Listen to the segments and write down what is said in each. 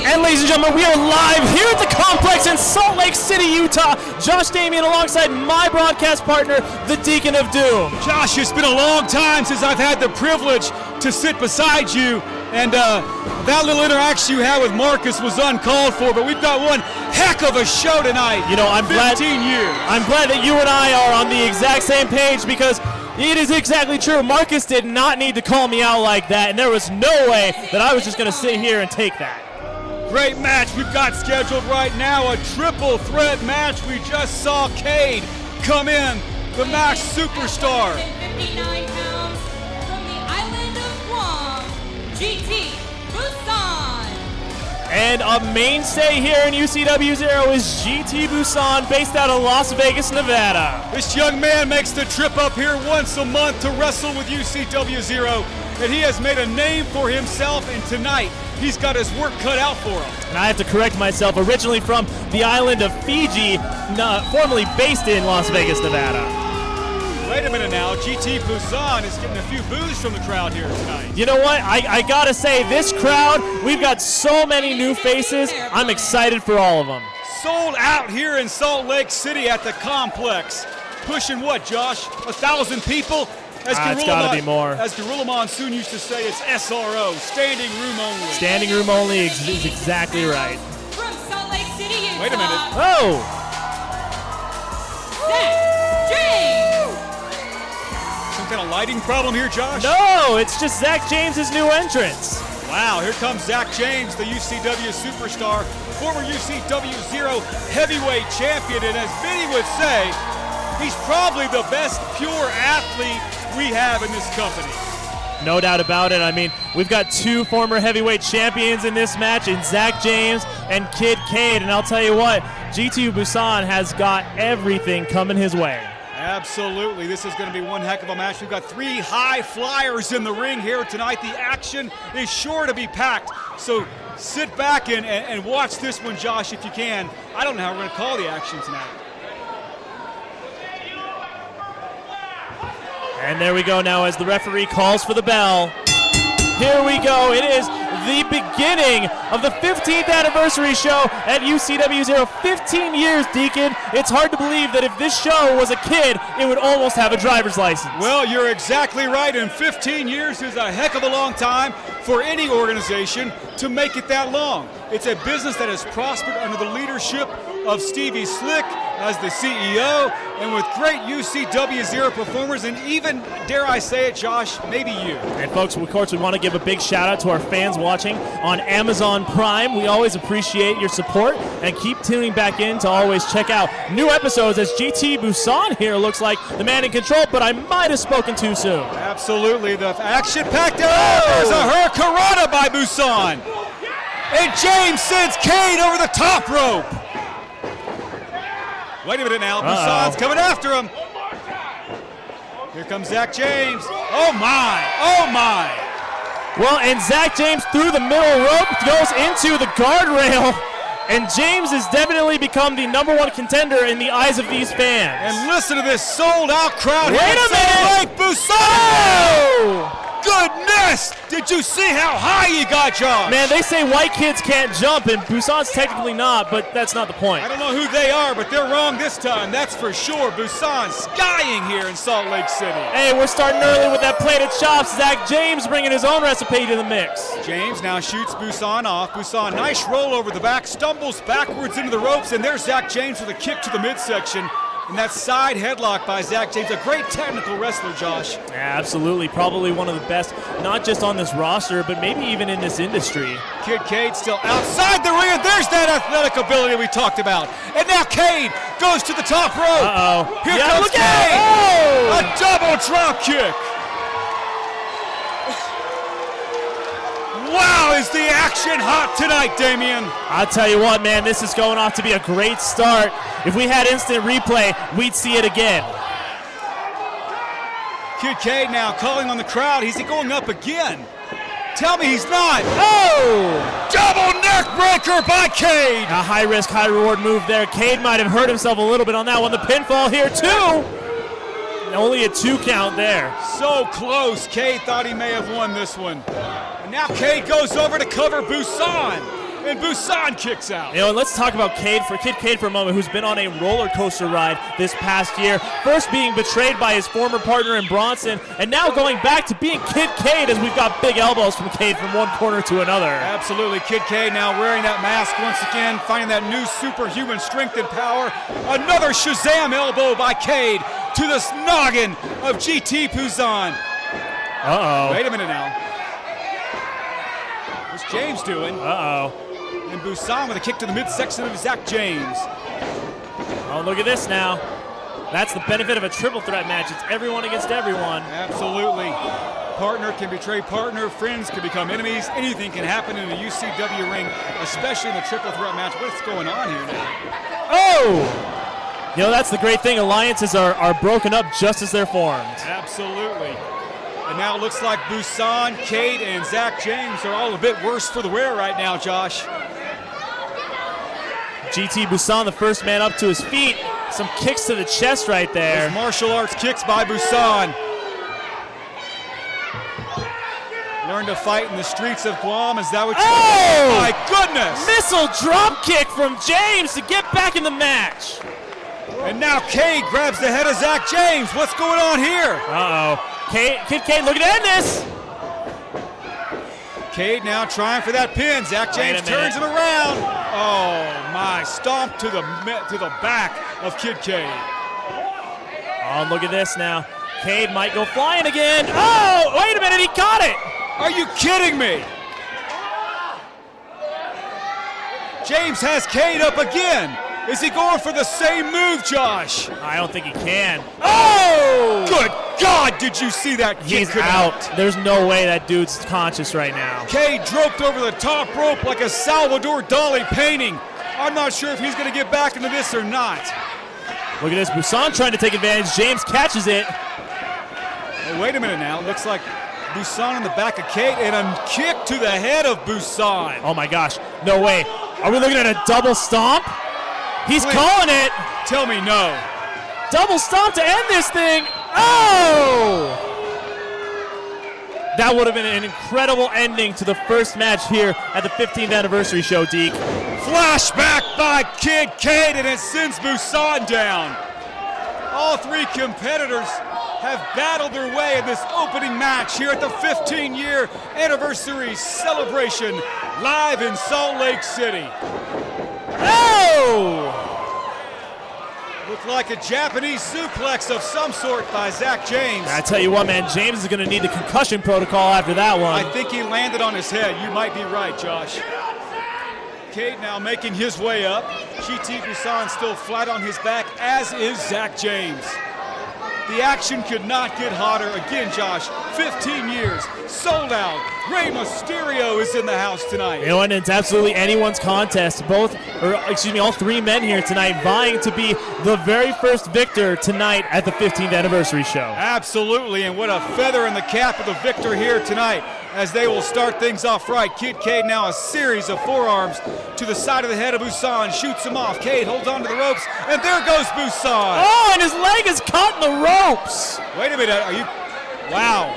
And ladies and gentlemen, we are live here at the complex in Salt Lake City, Utah. Josh Damian alongside my broadcast partner, the Deacon of Doom. Josh, it's been a long time since I've had the privilege to sit beside you, and that little interaction you had with Marcus was uncalled for, but we've got one heck of a show tonight. You know, I'm 15 years. I'm glad that you and I are on the exact same page, because it is exactly true. Marcus did not need to call me out like that, and there was no way that I was just going to sit here and take that. Great match we've got scheduled right now, a triple threat match. We just saw Cade come in, the Max Superstar. 59 pounds from the island of Guam, GT Busan. And a mainstay here in UCW-ZERO is GT Busan, based out of Las Vegas, Nevada. This young man makes the trip up here once a month to wrestle with UCW-ZERO, and he has made a name for himself, and tonight he's got his work cut out for him. And I have to correct myself, originally from the island of Fiji, formerly based in Las Vegas, Nevada. Wait a minute now, GT Busan is getting a few boos from the crowd here tonight. You know what, I gotta say, this crowd, we've got so many new faces, I'm excited for all of them. Sold out here in Salt Lake City at the complex. Pushing what, Josh? 1,000 people? It's gotta be more. As Gorilla Monsoon used to say, it's SRO, standing room only. Standing room only is exactly right. From Salt Lake City, Utah. Wait a minute. Oh! Zach James. Some kind of lighting problem here, Josh? No, it's just Zach James' new entrance. Wow, here comes Zach James, the UCW superstar, former UCW-ZERO heavyweight champion, and as Vinny would say, he's probably the best pure athlete we have in this company. No doubt about it. I mean, we've got two former heavyweight champions in this match, in Zach James and Kid Cade, and I'll tell you what, GT Busan has got everything coming his way. Absolutely. This is going to be one heck of a match. We've got three high flyers in the ring here tonight. The action is sure to be packed. So sit back and watch this one, Josh, if you can. I don't know how we're going to call the action tonight. And there we go now as the referee calls for the bell. Here we go. It is the beginning of the 15th anniversary show at UCW-ZERO. 15 years, Deacon. It's hard to believe that if this show was a kid, it would almost have a driver's license. Well, you're exactly right, and 15 years is a heck of a long time for any organization to make it that long. It's a business that has prospered under the leadership of Stevie Slick as the CEO, and with great UCW-ZERO performers, and even, dare I say it, Josh, maybe you. And folks, of course, we want to give a big shout out to our fans watching on Amazon Prime. We always appreciate your support, and keep tuning back in to always check out new episodes as GT Busan here looks like the man in control, but I might have spoken too soon. Absolutely, the action-packed. There's a hurricanrana by Busan. And James sends Cade over the top rope. Wait a minute now, Busan's coming after him. Here comes Zach James. Oh my, oh my. Well, and Zach James through the middle rope goes into the guardrail, and James has definitely become the #1 contender in the eyes of these fans. And listen to this sold out crowd. Wait a minute! Busan! Oh! Goodness! Did you see how high he got, Josh? Man, they say white kids can't jump, and Busan's technically not, but that's not the point. I don't know who they are, but they're wrong this time, that's for sure. Busan skying here in Salt Lake City. Hey, we're starting early with that plated chops. Zach James bringing his own recipe to the mix. James now shoots Busan off. Busan, nice roll over the back, stumbles backwards into the ropes, and there's Zach James with a kick to the midsection. And that side headlock by Zach James, a great technical wrestler, Josh. Yeah, absolutely, probably one of the best, not just on this roster, but maybe even in this industry. Kid Cade still outside the ring, and there's that athletic ability we talked about. And now Cade goes to the top rope. Uh-oh. Here comes Cade. Oh! A double drop kick. Wow, is the action hot tonight, Damian? I'll tell you what, man, this is going off to be a great start. If we had instant replay, we'd see it again. Kid Cade now calling on the crowd. Is he going up again? Tell me he's not. Oh! Double neck breaker by Cade. A high risk, high reward move there. Cade might have hurt himself a little bit on that one. The pinfall here too. Only a 2 count there. So close. Cade thought he may have won this one. And now Cade goes over to cover Busan. and Busan kicks out. You know, and let's talk about Kid Cade for a moment, who's been on a roller coaster ride this past year. First being betrayed by his former partner in Bronson, and now going back to being Kid Cade as we've got big elbows from Cade from one corner to another. Absolutely, Kid Cade now wearing that mask once again, finding that new superhuman strength and power. Another Shazam elbow by Cade to the noggin of GT Busan. Uh-oh. Wait a minute now. What's James doing? Uh-oh. And Busan with a kick to the midsection of Zach James. Oh, look at this now. That's the benefit of a triple threat match. It's everyone against everyone. Absolutely. Partner can betray partner, friends can become enemies. Anything can happen in a UCW ring, especially in a triple threat match. What's going on here now? Oh! You know, that's the great thing. Alliances are broken up just as they're formed. Absolutely. And now it looks like Busan, Cade, and Zach James are all a bit worse for the wear right now, Josh. GT Busan, the first man up to his feet. Some kicks to the chest right there. Those martial arts kicks by Busan. Learn to fight in the streets of Guam. Is that what you Oh! My goodness! Missile drop kick from James to get back in the match. And now Cade grabs the head of Zach James. What's going on here? Uh-oh. Kid Cade looking to end this. Cade now trying for that pin. Zach James turns him around. Oh my! Stomp to the back of Kid Cade. Oh, look at this now. Cade might go flying again. Oh, wait a minute, he caught it. Are you kidding me? James has Cade up again. Is he going for the same move, Josh? I don't think he can. Oh! Good God, did you see that? He's out. There's no way that dude's conscious right now. Cade draped over the top rope like a Salvador Dali painting. I'm not sure if he's going to get back into this or not. Look at this, Busan trying to take advantage. James catches it. Oh, wait a minute now. Looks like Busan in the back of Cade and a kick to the head of Busan. Oh my gosh, no way. Are we looking at a double stomp? He's calling it. Tell me no. Double stomp to end this thing. Oh! That would have been an incredible ending to the first match here at the 15th anniversary show, Deke. Flashback by Kid Cade, and it sends Busan down. All three competitors have battled their way in this opening match here at the 15-year anniversary celebration live in Salt Lake City. Oh! Looked like a Japanese suplex of some sort by Zach James. I tell you what, man, James is going to need the concussion protocol after that one. I think he landed on his head. You might be right, Josh. Cade now making his way up. GT Busan still flat on his back, as is Zach James. The action could not get hotter. Again, Josh, 15 years, sold out. Rey Mysterio is in the house tonight. You know, and it's absolutely anyone's contest. All three men here tonight vying to be the very first victor tonight at the 15th anniversary show. Absolutely, and what a feather in the cap of the victor here tonight as they will start things off right. Kid Cade now a series of forearms to the side of the head of Busan, shoots him off. Cade holds on to the ropes, and there goes Busan. Oh, and his leg is caught in the ropes. Wait a minute, are you? Wow.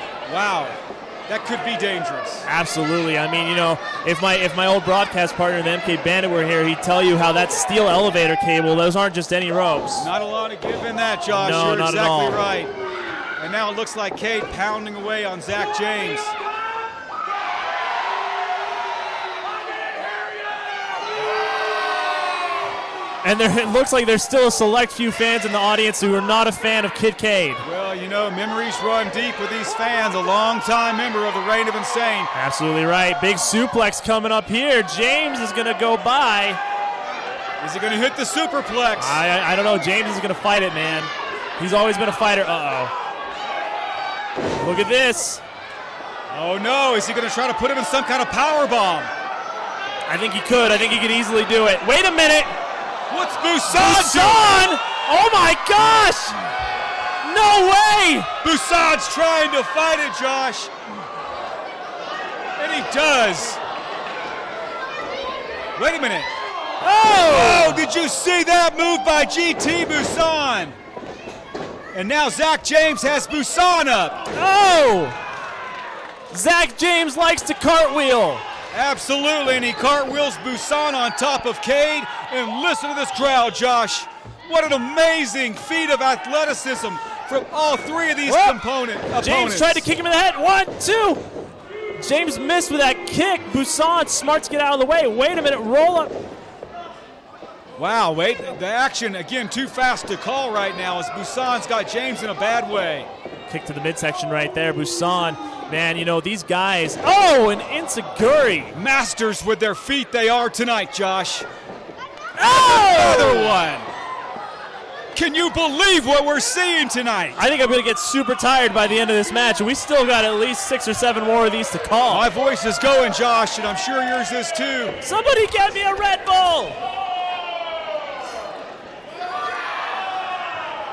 That could be dangerous. Absolutely. I mean, you know, if my old broadcast partner, the MK Bandit, were here, he'd tell you how that steel elevator cable, those aren't just any ropes. Not a lot of give in that, Josh. No, You're not exactly at all. right. And now it looks like Cade pounding away on Zach James. And it looks like there's still a select few fans in the audience who are not a fan of Kid Cade. Well, you know, memories run deep with these fans. A long-time member of the Reign of Insane. Absolutely right. Big suplex coming up here. James is going to go by. Is he going to hit the superplex? I don't know. James is going to fight it, man. He's always been a fighter. Uh-oh. Look at this. Oh, no. Is he going to try to put him in some kind of power bomb? I think he could. I think he could easily do it. Wait a minute. What's Busan doing? Busan! Oh my gosh! No way! Busan's trying to fight it, Josh. And he does. Wait a minute. Oh! Oh, did you see that move by GT Busan? And now Zach James has Busan up. Oh! Zach James likes to cartwheel. Absolutely, and he cartwheels Busan on top of Cade. And listen to this crowd, Josh. What an amazing feat of athleticism from all three of these opponents. James tried to kick him in the head. 1, 2. James missed with that kick. Busan smart to get out of the way. Wait a minute, roll up. Wow, wait, the action, again, too fast to call right now as Busan's got James in a bad way. Kick to the midsection right there. Busan, man, you know, these guys. Oh, an enziguri. Masters with their feet they are tonight, Josh. Oh! Another one. Can you believe what we're seeing tonight? I think I'm going to get super tired by the end of this match. We still got at least 6 or 7 more of these to call. My voice is going, Josh, and I'm sure yours is too. Somebody get me a Red Bull!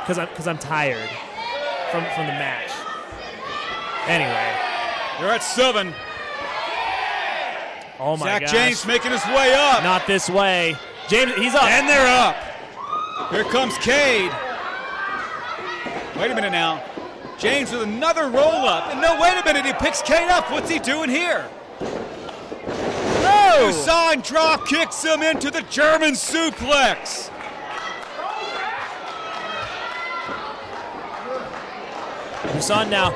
Because I'm tired from the match. Anyway. They're at 7. Oh my Zach gosh. James making his way up. Not this way. James, he's up. And they're up. Here comes Cade. Wait a minute now. James with another roll up. And no, wait a minute. He picks Cade up. What's he doing here? No! Busan drop kicks him into the German suplex. Busan now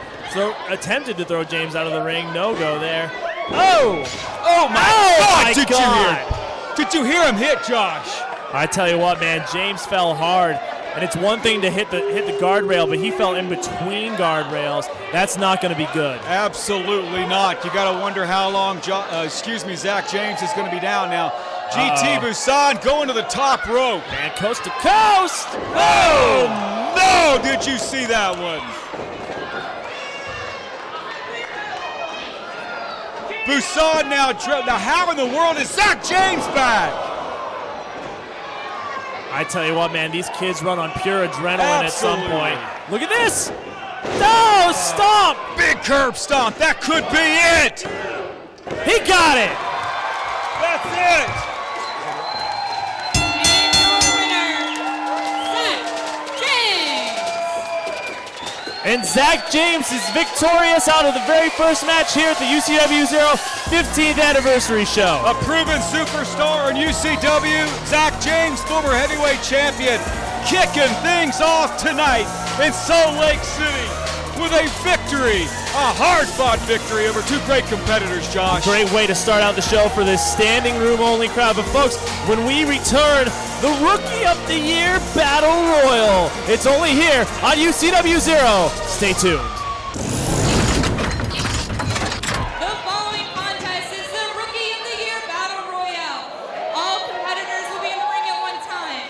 attempted to throw James out of the ring. No go there. Oh! Oh my God! God. Did you hear him hit, Josh? I tell you what, man, James fell hard. And it's one thing to hit the guardrail, but he fell in between guardrails. That's not going to be good. Absolutely not. You got to wonder how long, Zach James is going to be down now. GT Busan going to the top rope. Man, coast to coast. Oh, no! Did you see that one? Busan now, how in the world is Zach James back? I tell you what, man, these kids run on pure adrenaline Absolutely. at some point. Look at this. No, stomp. Big curb stomp. That could be it. He got it. That's it. And Zach James is victorious out of the very first match here at the UCW-ZERO 15th anniversary show. A proven superstar in UCW, Zach James, former heavyweight champion, kicking things off tonight in Salt Lake City with a victory, a hard-fought victory over two great competitors, Josh. Great way to start out the show for this standing room only crowd. But folks, when we return, the Rookie of the Year Battle Royal. It's only here on UCW-ZERO. Stay tuned. The following contest is the Rookie of the Year Battle Royale. All competitors will be in the ring at one time.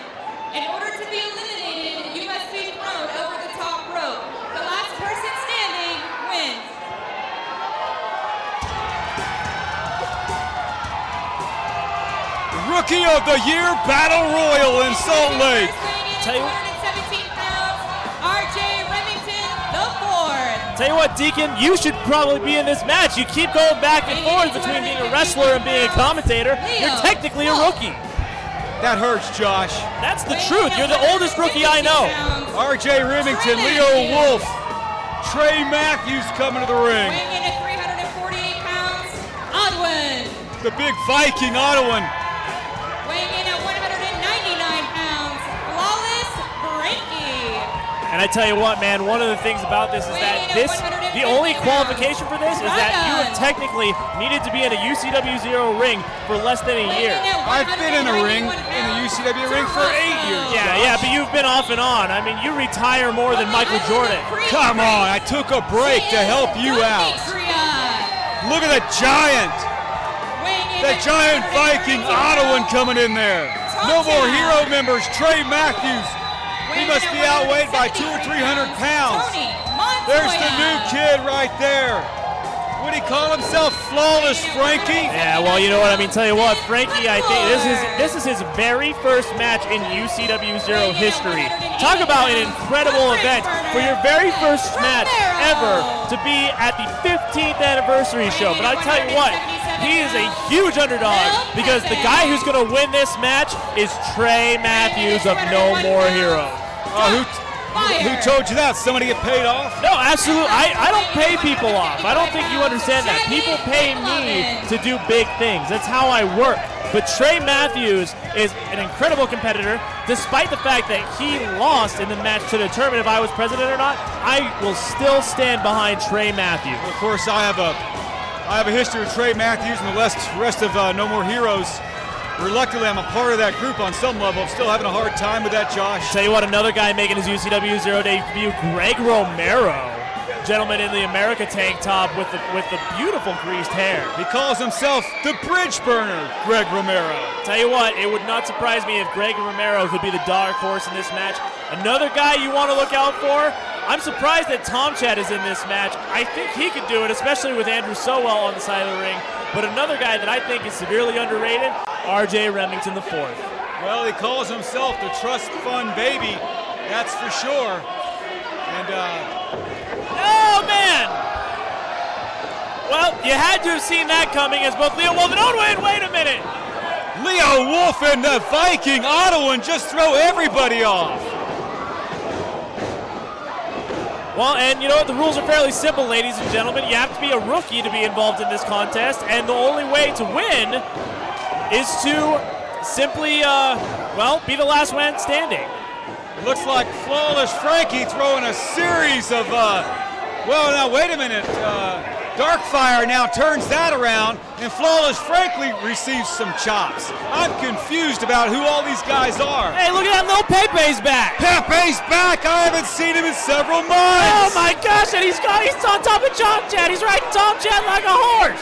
In order to be eliminated, you must be thrown over the top rope. The last person standing wins. Rookie of the Year Battle Royal in Salt Lake. Tell you- 117 pounds, RJ Remington the fourth. Tell you what, Deacon, you should probably be in this match. You keep going back and forth between being a wrestler and being a commentator. You're technically a rookie. That hurts, Josh. That's the truth. You're the oldest rookie I know. RJ Remington, Leo Wolf, Trey Matthews coming to the ring. Weighing in at 348 pounds, Odwin. The big Viking Ottawan. Weighing in at 199 pounds, Flawless Frankie. And I tell you what, man, one of the things about this is that the only qualification for this is that you have technically needed to be in a UCW-ZERO ring for less than a year. I've been in a ring, in the UCW ring for 8 years. Yeah, but you've been off and on. I mean, you retire more than Michael Jordan. Come on, I took a break to help you out. Look at that giant. That giant Viking Ottawan coming in there. No more hero members. Trey Matthews. He must be outweighed by 200 or 300 pounds. There's the new kid right there. Would he call himself Flawless Frankie? Yeah, well, you know what I mean. Tell you what, Frankie, I think this is his very first match in UCW-ZERO history. Talk about an incredible event for your very first match ever to be at the 15th anniversary show. But I tell you what, he is a huge underdog because the guy who's going to win this match is Trey Matthews of No More Heroes. fire. Who told you that? Somebody get paid off? No, absolutely. I don't pay people off. I don't think you understand that. People pay me to do big things. That's how I work. But Trey Matthews is an incredible competitor. Despite the fact that he lost in the match to determine if I was president or not, I will still stand behind Trey Matthews. Of course, I have a history with Trey Matthews and the rest of No More Heroes. Reluctantly, I'm a part of that group on some level. I'm still having a hard time with that, Josh. Tell you what, another guy making his UCW-ZERO debut, Greg Romero. Gentleman in the America tank top with the beautiful greased hair. He calls himself the bridge burner, Greg Romero. Tell you what, it would not surprise me if Greg Romero could be the dark horse in this match. Another guy you want to look out for. I'm surprised that Tom Chad is in this match. I think he could do it, especially with Andrew Sowell on the side of the ring. But another guy that I think is severely underrated, RJ Remington IV. Well, he calls himself the trust fund baby, that's for sure. And oh, man! Well, you had to have seen that coming as both Leo Wolf and wait a minute! Leo Wolf and the Viking Ottawan just throw everybody off. Well, and you know what? The rules are fairly simple, ladies and gentlemen. You have to be a rookie to be involved in this contest, and the only way to win is to simply, be the last man standing. Looks like Flawless Frankie throwing a series of, now wait a minute. Darkfire now turns that around, and Flawless Frankie receives some chops. I'm confused about who all these guys are. Hey, look at that, little Pepe's back. Pepe's back. I haven't seen him in several Oh months. my gosh, and he's on top of Tom Chad. He's riding Tom Chad like a horse.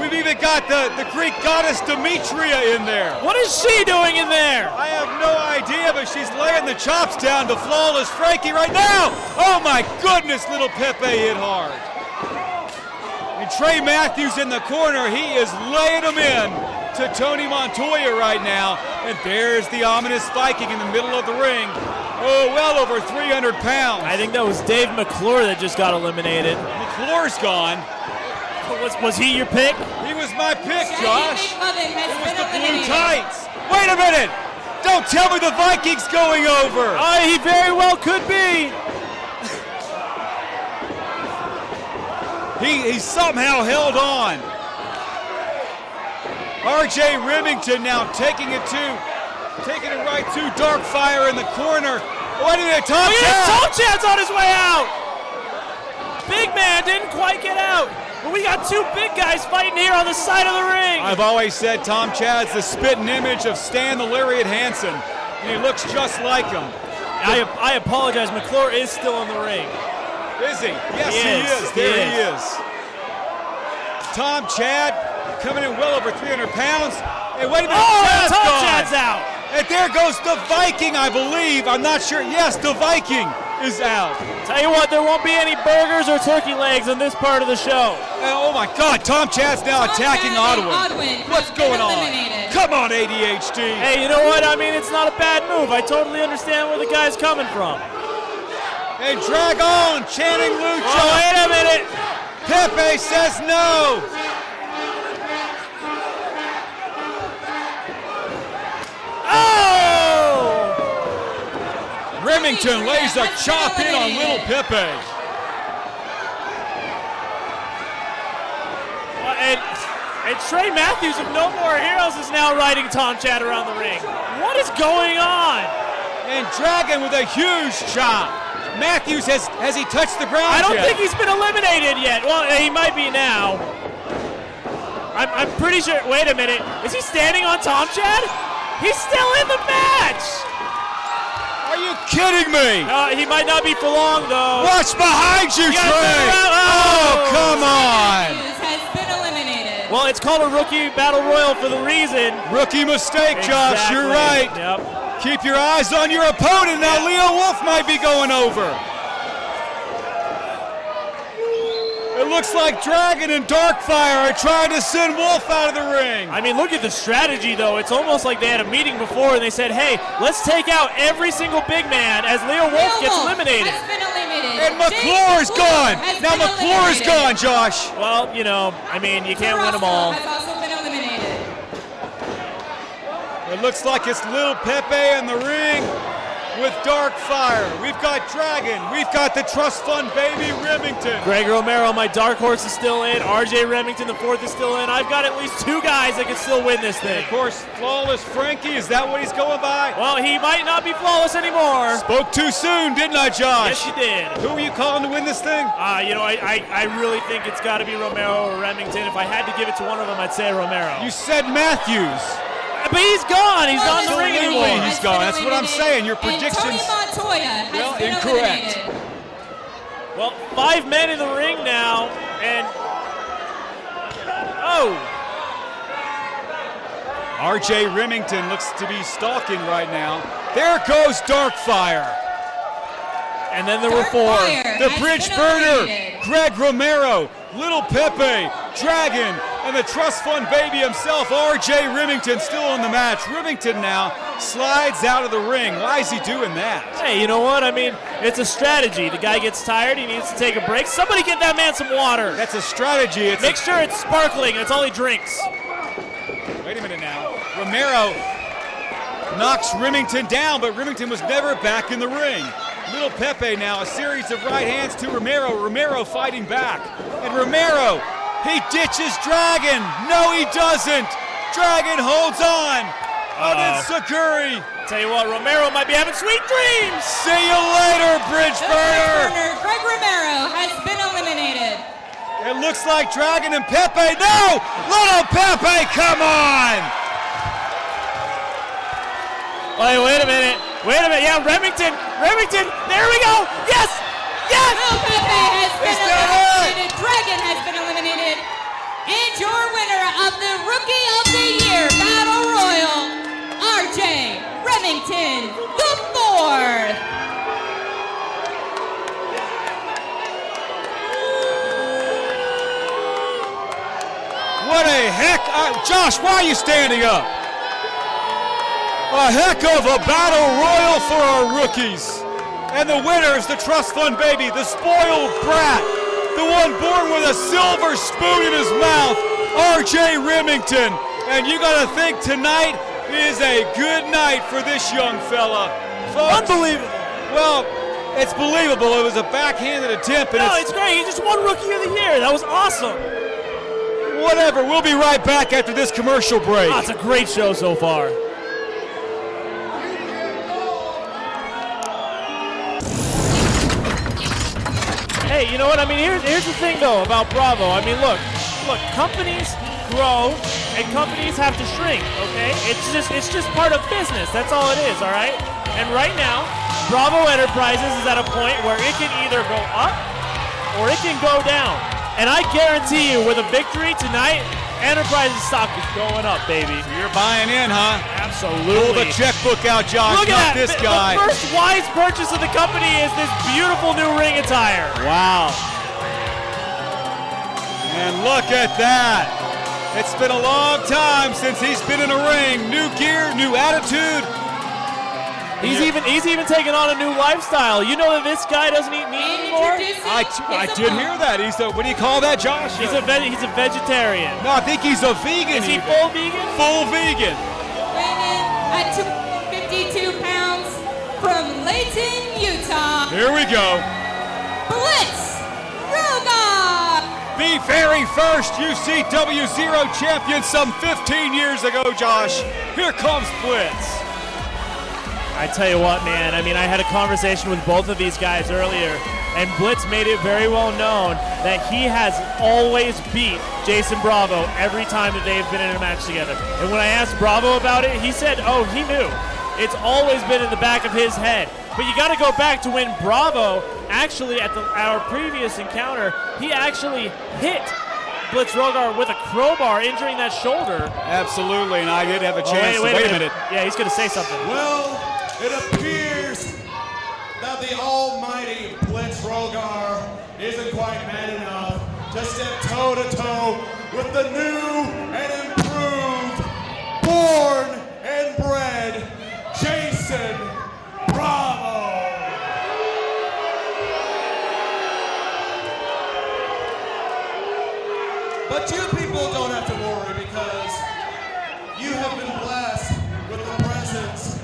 We've even got the Greek goddess Demetria in there. What is she doing in there? I have no idea, but she's laying the chops down to Flawless Frankie right now. Oh my goodness, little Pepe hit hard. And Trey Matthews in the corner, he is laying them in to Tony Montoya right now. And there's the ominous Viking in the middle of the ring. Oh, well over 300 pounds. I think that was Dave McClure that just got eliminated. McClure's gone. Was he your pick? He was my pick, Josh. It It was the blue tights. Wait a minute. Don't tell me the Viking's going over. He very well could be. He somehow held on. RJ Remington now taking it right to Darkfire in the corner. Wait a minute, Tom Chad. Tom Chad's on his way out. Big man didn't quite get out. But we got two big guys fighting here on the side of the ring. I've always said Tom Chad's the spitting image of Stan the Lariat Hansen, and he looks just like him. I apologize. McClure is still in the ring. Is he? Yes, he is. There he is. Tom Chad coming in well over 300 pounds. Hey, wait a minute. Tom Chad's out. And there goes the Viking, I believe. I'm not sure. Yes, the Viking is out. Tell you what, there won't be any burgers or turkey legs in this part of the show. Oh my God, Tom Chad's now attacking Ottawan. What's going on? Come on, ADHD. Hey, you know what? I mean, it's not a bad move. I totally understand where the guy's coming from. And drag on, Channing Lucha. Oh, wait a minute. Pepe says no. Oh! Remington lays a chop in on little Pepe. And Trey Matthews of No More Heroes is now riding Tom Chad around the ring. What is going on? And Dragon with a huge chop. Matthews, has he touched the ground I don't yet? think he's been eliminated yet. Well, he might be now. I'm pretty sure. Wait a minute. Is he standing on Tom Chad? He's still in the match. Are you kidding me? He might not be for long, though. Watch behind you, Trey. Oh, come on. Has been eliminated. Well, it's called a rookie battle royal for the reason. Rookie mistake, Josh. Exactly. You're right. Yep. Keep your eyes on your opponent. Now Leo Wolf might be going over. It looks like Dragon and Darkfire are trying to send Wolf out of the ring. I mean, look at the strategy, though. It's almost like they had a meeting before and they said, hey, let's take out every single big man as Leo Wolf gets eliminated. Has been eliminated. And McClure's gone. Now McClure's gone, Josh. Well, you know, I mean, you can't win them all. Has also been eliminated. It looks like it's little Pepe in the ring. with Dark Fire. We've got Dragon. We've got the Trust Fund baby, Remington. Greg Romero, my dark horse, is still in. RJ Remington, the fourth, is still in. I've got at least two guys that can still win this thing. Of course, Flawless Frankie, is that what he's going by? Well, he might not be flawless anymore. Spoke too soon, didn't I, Josh? Yes, you did. Who are you calling to win this thing? I really think it's got to be Romero or Remington. If I had to give it to one of them, I'd say Romero. You said Matthews. But he's gone. He's not in the ring Absolutely, anymore. he's gone. That's what I'm saying. Your predictions. And Tony Montoya has been incorrect. eliminated. Well, 5 men in the ring now, and RJ Remington looks to be stalking right now. There goes Darkfire. And then there were 4. The Bridge Burner, Greg Romero, Little Pepe, Dragon, and the Trust Fund baby himself, RJ Remington, still in the match. Remington now slides out of the ring. Why is he doing that? Hey, you know what? I mean, it's a strategy. The guy gets tired. He needs to take a break. Somebody get that man some water. That's a strategy. Make sure it's sparkling. That's all he drinks. Wait a minute now. Romero knocks Remington down, but Remington was never back in the ring. Little Pepe now, a series of right hands to Romero. Romero fighting back. And Romero, he ditches Dragon. No, he doesn't. Dragon holds on. And then Sakuri. Tell you what, Romero might be having sweet dreams. See you later, Bridge Burner. Greg Romero has been eliminated. It looks like Dragon and Pepe. No! Little Pepe, come on! Wait a minute. Yeah, Remington. There we go. Yes. Little Pepe has been eliminated. Dragon has been eliminated. And your winner of the Rookie of the Year Battle Royal, RJ Remington the fourth. What a heck. Josh, why are you standing up? A heck of a battle royal for our rookies. And the winner is the Trust Fund baby, the spoiled brat, the one born with a silver spoon in his mouth, RJ Remington. And you gotta think tonight is a good night for this young fella. Folks, Unbelievable. well, it's believable. It was a backhanded attempt. And No, it's great. He just won Rookie of the Year. That was awesome. whatever. We'll be right back after this commercial break. Oh, it's a great show so far. Hey, you know what? I mean, here's the thing, though, about Bravo. I mean, look, companies grow and companies have to shrink, okay? It's just part of business. That's all it is, all right? And right now, Bravo Enterprises is at a point where it can either go up or it can go down. And I guarantee you, with a victory tonight, Enterprises stock is going up, baby. You're buying in, huh? Absolutely. Pull the checkbook out, Josh, Look not at this that. guy. The first wise purchase of the company is this beautiful new ring attire. Wow. And look at that. It's been a long time since he's been in a ring. New gear, new attitude. He's even taken on a new lifestyle. You know that this guy doesn't eat meat anymore? I did hear that. He's a, what do you call that, Josh? He's a vegetarian. No, I think he's a vegan. Is he full vegan? Full vegan. Weighing in at 252 pounds from Layton, Utah, Here we go. Blitz Rogar. The very first UCW-ZERO champion some 15 years ago, Josh. Here comes Blitz. I tell you what, man, I mean, I had a conversation with both of these guys earlier, and Blitz made it very well known that he has always beat Jason Bravo every time that they've been in a match together. And when I asked Bravo about it, he said, oh, he knew. It's always been in the back of his head. But you got to go back to when Bravo actually, at our previous encounter, he actually hit Blitz Rogar with a crowbar, injuring that shoulder. Absolutely, and I did have a chance. Wait a minute. Yeah, he's going to say something. Well, it appears that the almighty Blitz Rogar isn't quite man enough to step toe-to-toe with the new and improved, born and bred Jason Bravo. But you people don't have to worry because you have been blessed with the presence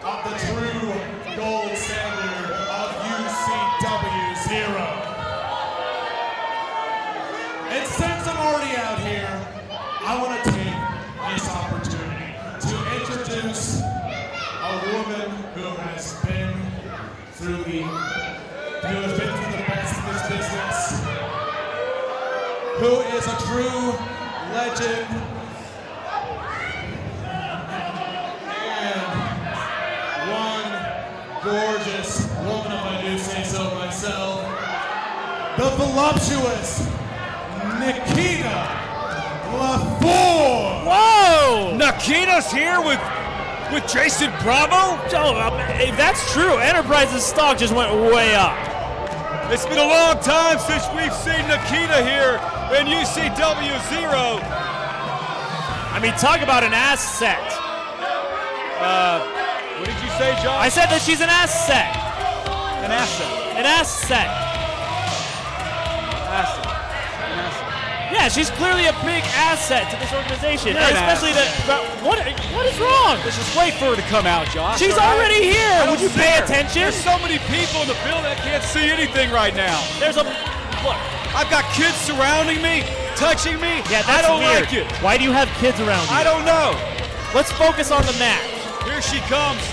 of the true gold standard of UCW-ZERO. And since I'm already out here, I want to take this opportunity to introduce a woman who has been through the best in this business, who is a true legend and one gorgeous woman, if I do say so myself, the voluptuous Nikita LaFour. Whoa! Nikita's here with Jason Bravo? Oh, if that's true, Enterprise's stock just went way up. It's been a long time since we've seen Nikita here in UCW-ZERO. I mean, talk about an asset. What did you say, John? I said that she's an asset. An asset. An asset. Asset. Yeah, she's clearly a big asset to this organization. You're an Especially asset. what is wrong? Let's just wait for her to come out, Josh. She's all right? already here. I don't Would you see pay her. attention? There's so many people in the building I can't see anything right now. Look. I've got kids surrounding me, touching me. Yeah, that's I don't weird. like it. Why do you have kids around you? I don't know. Let's focus on the match. Here she comes,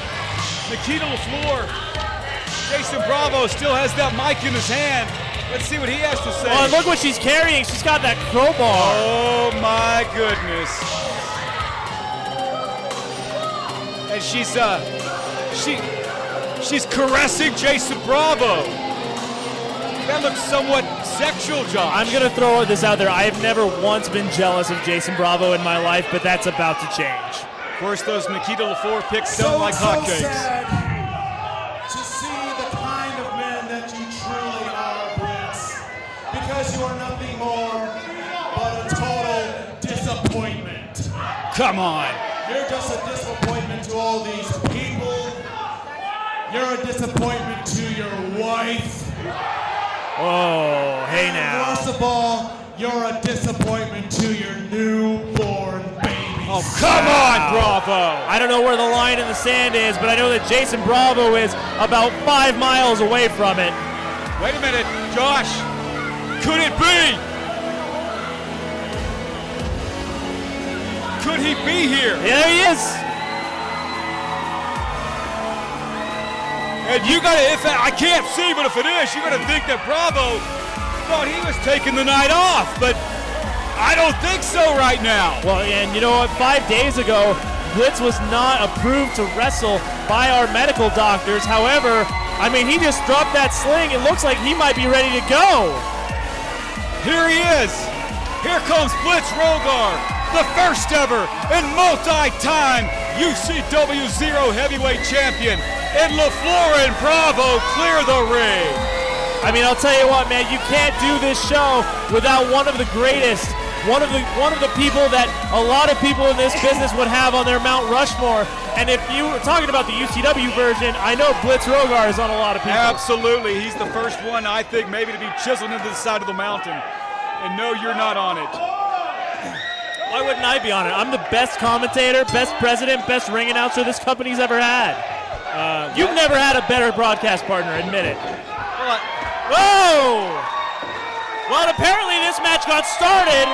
Nikita LaFour. Jason Bravo still has that mic in his hand. Let's see what he has to say. Oh, and look what she's carrying. She's got that crowbar. Oh my goodness. And she's caressing Jason Bravo. That looks somewhat sexual, John. I'm going to throw this out there. I have never once been jealous of Jason Bravo in my life, but that's about to change. Of course, those Nikita LaFour picks sound like hotcakes. Sad to see the kind of men that you truly are, Blitz, because you are nothing more but a total disappointment. Come on. You're just a disappointment to all these people. You're a disappointment to your wife. Oh, hey And now. worst of all, you're a disappointment to your newborn baby. Oh, come on, Bravo. I don't know where the line in the sand is, but I know that Jason Bravo is about 5 miles away from it. Wait a minute, Josh. Could it be? Could he be here? Yeah, there he is. And you gotta, I can't see, but if it is, you gotta think that Bravo thought he was taking the night off, but I don't think so right now. Well, and you know what? 5 days ago, Blitz was not approved to wrestle by our medical doctors. However, I mean, he just dropped that sling. It looks like he might be ready to go. Here he is. Here comes Blitz Rogar, the first ever and multi-time UCW-ZERO heavyweight champion. And LaFour and Bravo clear the ring. I mean, I'll tell you what, man, you can't do this show without one of the greatest, one of the people that a lot of people in this business would have on their Mount Rushmore. And if you were talking about the UCW version, I know Blitz Rogar is on a lot of people. Absolutely. He's the first one, I think, maybe to be chiseled into the side of the mountain. And no, you're not on it. Why wouldn't I be on it? I'm the best commentator, best president, best ring announcer this company's ever had. You've never had a better broadcast partner, admit it. Whoa! Well, apparently this match got started.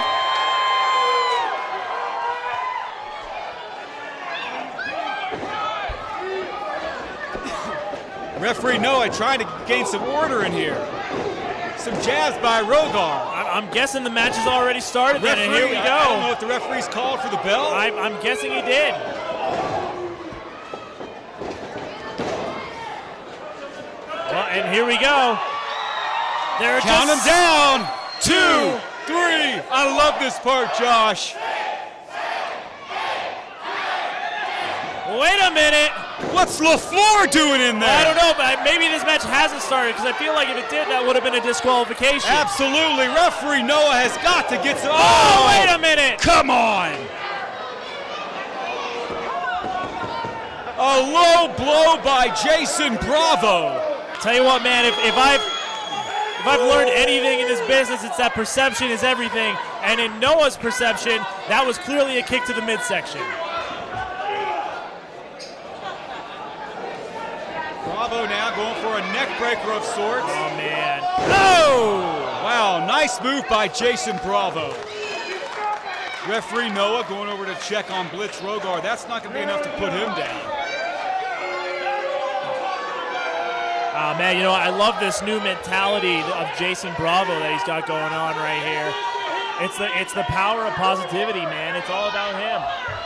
Referee Noah trying to gain some order in here. Some jabs by Rogar. I'm guessing the match has already started, then, and here we go. I don't know if the referee's called for the bell. I'm guessing he did. Well, and here we go. They're Count them just down. 2, 3. I love this part, Josh. Wait a minute. What's LaFour doing in there? I don't know, but maybe this match hasn't started because I feel like if it did, that would have been a disqualification. Absolutely. Referee Noah has got to get some. Oh, wait a minute. Come on. A low blow by Jason Bravo. Tell you what, man, if I've learned anything in this business, it's that perception is everything. And in Noah's perception, that was clearly a kick to the midsection. Bravo now going for a neck breaker of sorts. Oh, man. Oh! Wow, nice move by Jason Bravo. Referee Noah going over to check on Blitz Rogar. That's not going to be enough to put him down. Oh, man, you know, I love this new mentality of Jason Bravo that he's got going on right here. It's the power of positivity, man. It's all about him.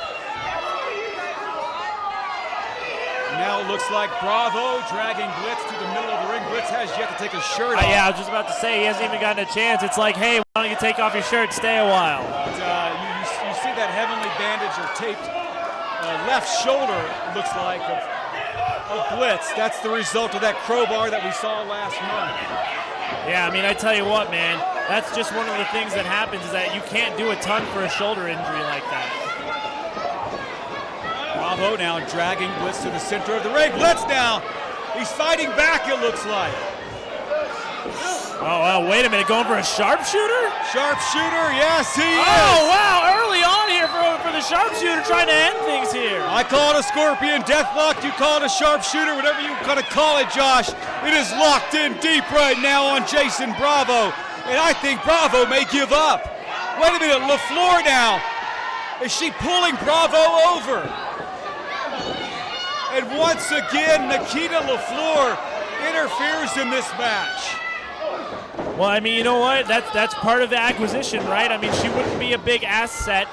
Now it looks like Bravo dragging Blitz to the middle of the ring. Blitz has yet to take his shirt off. Yeah, I was just about to say, he hasn't even gotten a chance. It's like, hey, why don't you take off your shirt, stay a while. But, you see that heavenly bandage or taped left shoulder, looks like, of Blitz. That's the result of that crowbar that we saw last month. Yeah, I mean, I tell you what, man, that's just one of the things that happens is that you can't do a ton for a shoulder injury like that. Bravo now dragging Blitz to the center of the ring. Blitz now, he's fighting back, it looks like. Oh, wait a minute, going for a sharpshooter? Sharpshooter, yes, he is. Oh, wow, early on here for the sharpshooter trying to end things here. I call it a scorpion deathlock, you call it a sharpshooter, whatever you kind of call it, Josh. It is locked in deep right now on Jason Bravo, and I think Bravo may give up. Wait a minute, LaFleur now. Is she pulling Bravo over? And once again, Nikita LaFleur interferes in this match. Well, I mean, you know what? That's part of the acquisition, right? I mean, she wouldn't be a big asset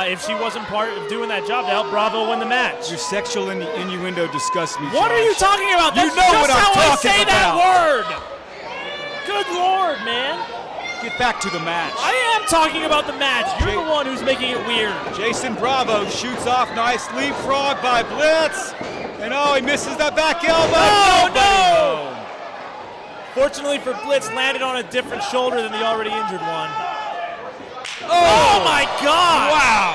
if she wasn't part of doing that job to help Bravo win the match. Your sexual innuendo disgusts me, What Josh. are you talking about? That's you know just what I'm how I talking say about. that word. Good Lord, man. Get back to the match. I am talking about the match. You're the one who's making it weird. Jason Bravo shoots off. Nice leapfrog by Blitz. And oh, he misses that back elbow. Oh, no! Home. Fortunately for Blitz, landed on a different shoulder than the already injured one. Oh my God! Wow!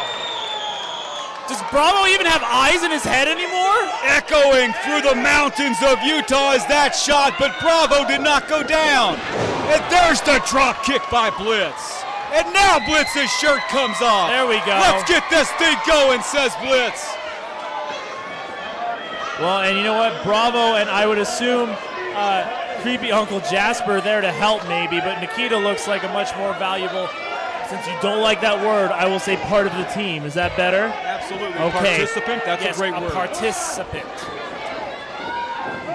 Does Bravo even have eyes in his head anymore? Echoing through the mountains of Utah is that shot, but Bravo did not go down. And there's the drop kick by Blitz. And now Blitz's shirt comes off. There we go. Let's get this thing going, says Blitz. Well, and you know what? Bravo and I would assume creepy Uncle Jasper there to help maybe, but Nikita looks like a much more valuable, since you don't like that word, I will say part of the team. Is that better? Absolutely. Okay. Participant, that's yes, a great word. Participant.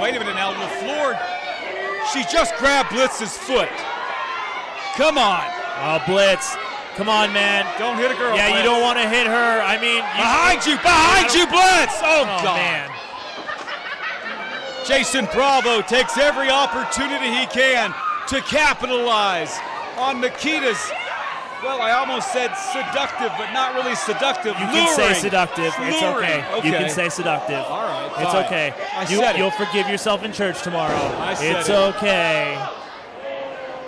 Wait a minute now, LaFleur, she just grabbed Blitz's foot. Come on. Oh, Blitz. Come on, man. Don't hit a girl, Yeah, Blitz. you don't want to hit her. I mean, behind you, Blitz! Oh, God. Man. Jason Bravo takes every opportunity he can to capitalize on Nikita's, well, I almost said seductive, but not really seductive. You can say seductive. It's Luring. okay. You can say seductive. All right, It's fine. okay. I said it. You'll forgive yourself in church tomorrow. I said it's it. okay.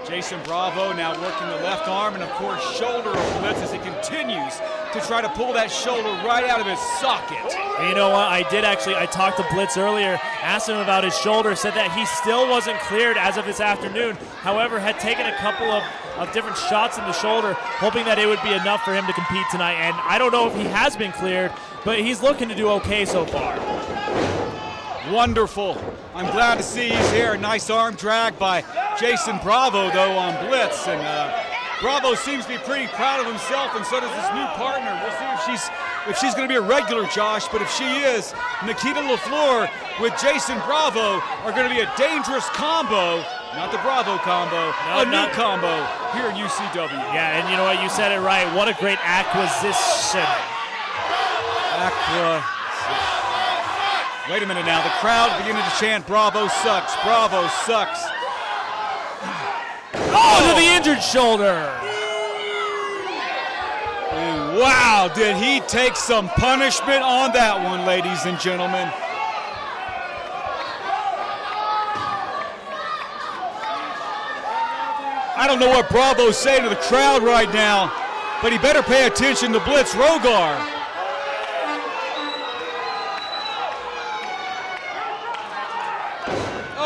Jason Bravo now working the left arm and, of course, shoulder of Blitz as he continues to try to pull that shoulder right out of his socket. And you know what? I talked to Blitz earlier, asked him about his shoulder, said that he still wasn't cleared as of this afternoon. However, had taken a couple of different shots in the shoulder, hoping that it would be enough for him to compete tonight. And I don't know if he has been cleared, but he's looking to do okay so far. Wonderful. I'm glad to see he's here. Nice arm drag by Jason Bravo, though, on Blitz. And Bravo seems to be pretty proud of himself, and so does his new partner. We'll see if she's going to be a regular, Josh. But if she is, Nikita LaFleur with Jason Bravo are going to be a dangerous combo. Not the Bravo combo, a new combo here at UCW. Yeah, and you know what? You said it right. What a great acquisition. Wait a minute now. The crowd beginning to chant, Bravo sucks, Bravo sucks. Oh, to the injured shoulder. And wow, did he take some punishment on that one, ladies and gentlemen. I don't know what Bravo's saying to the crowd right now, but he better pay attention to Blitz Rogar.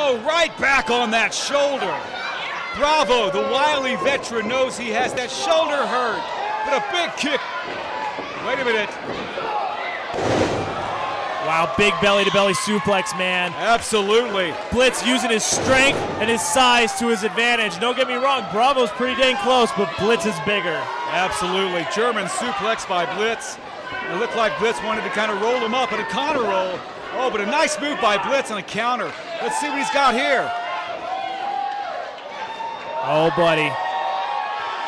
Oh, right back on that shoulder. Bravo, the wily veteran, knows he has that shoulder hurt, but a big kick. Wait a minute. Wow, big belly-to-belly suplex, man. Absolutely. Blitz using his strength and his size to his advantage. Don't get me wrong, Bravo's pretty dang close, but Blitz is bigger. Absolutely. German suplex by Blitz. It looked like Blitz wanted to kind of roll him up in a counter roll. Oh, but a nice move by Blitz on a counter. Let's see what he's got here. Oh, buddy.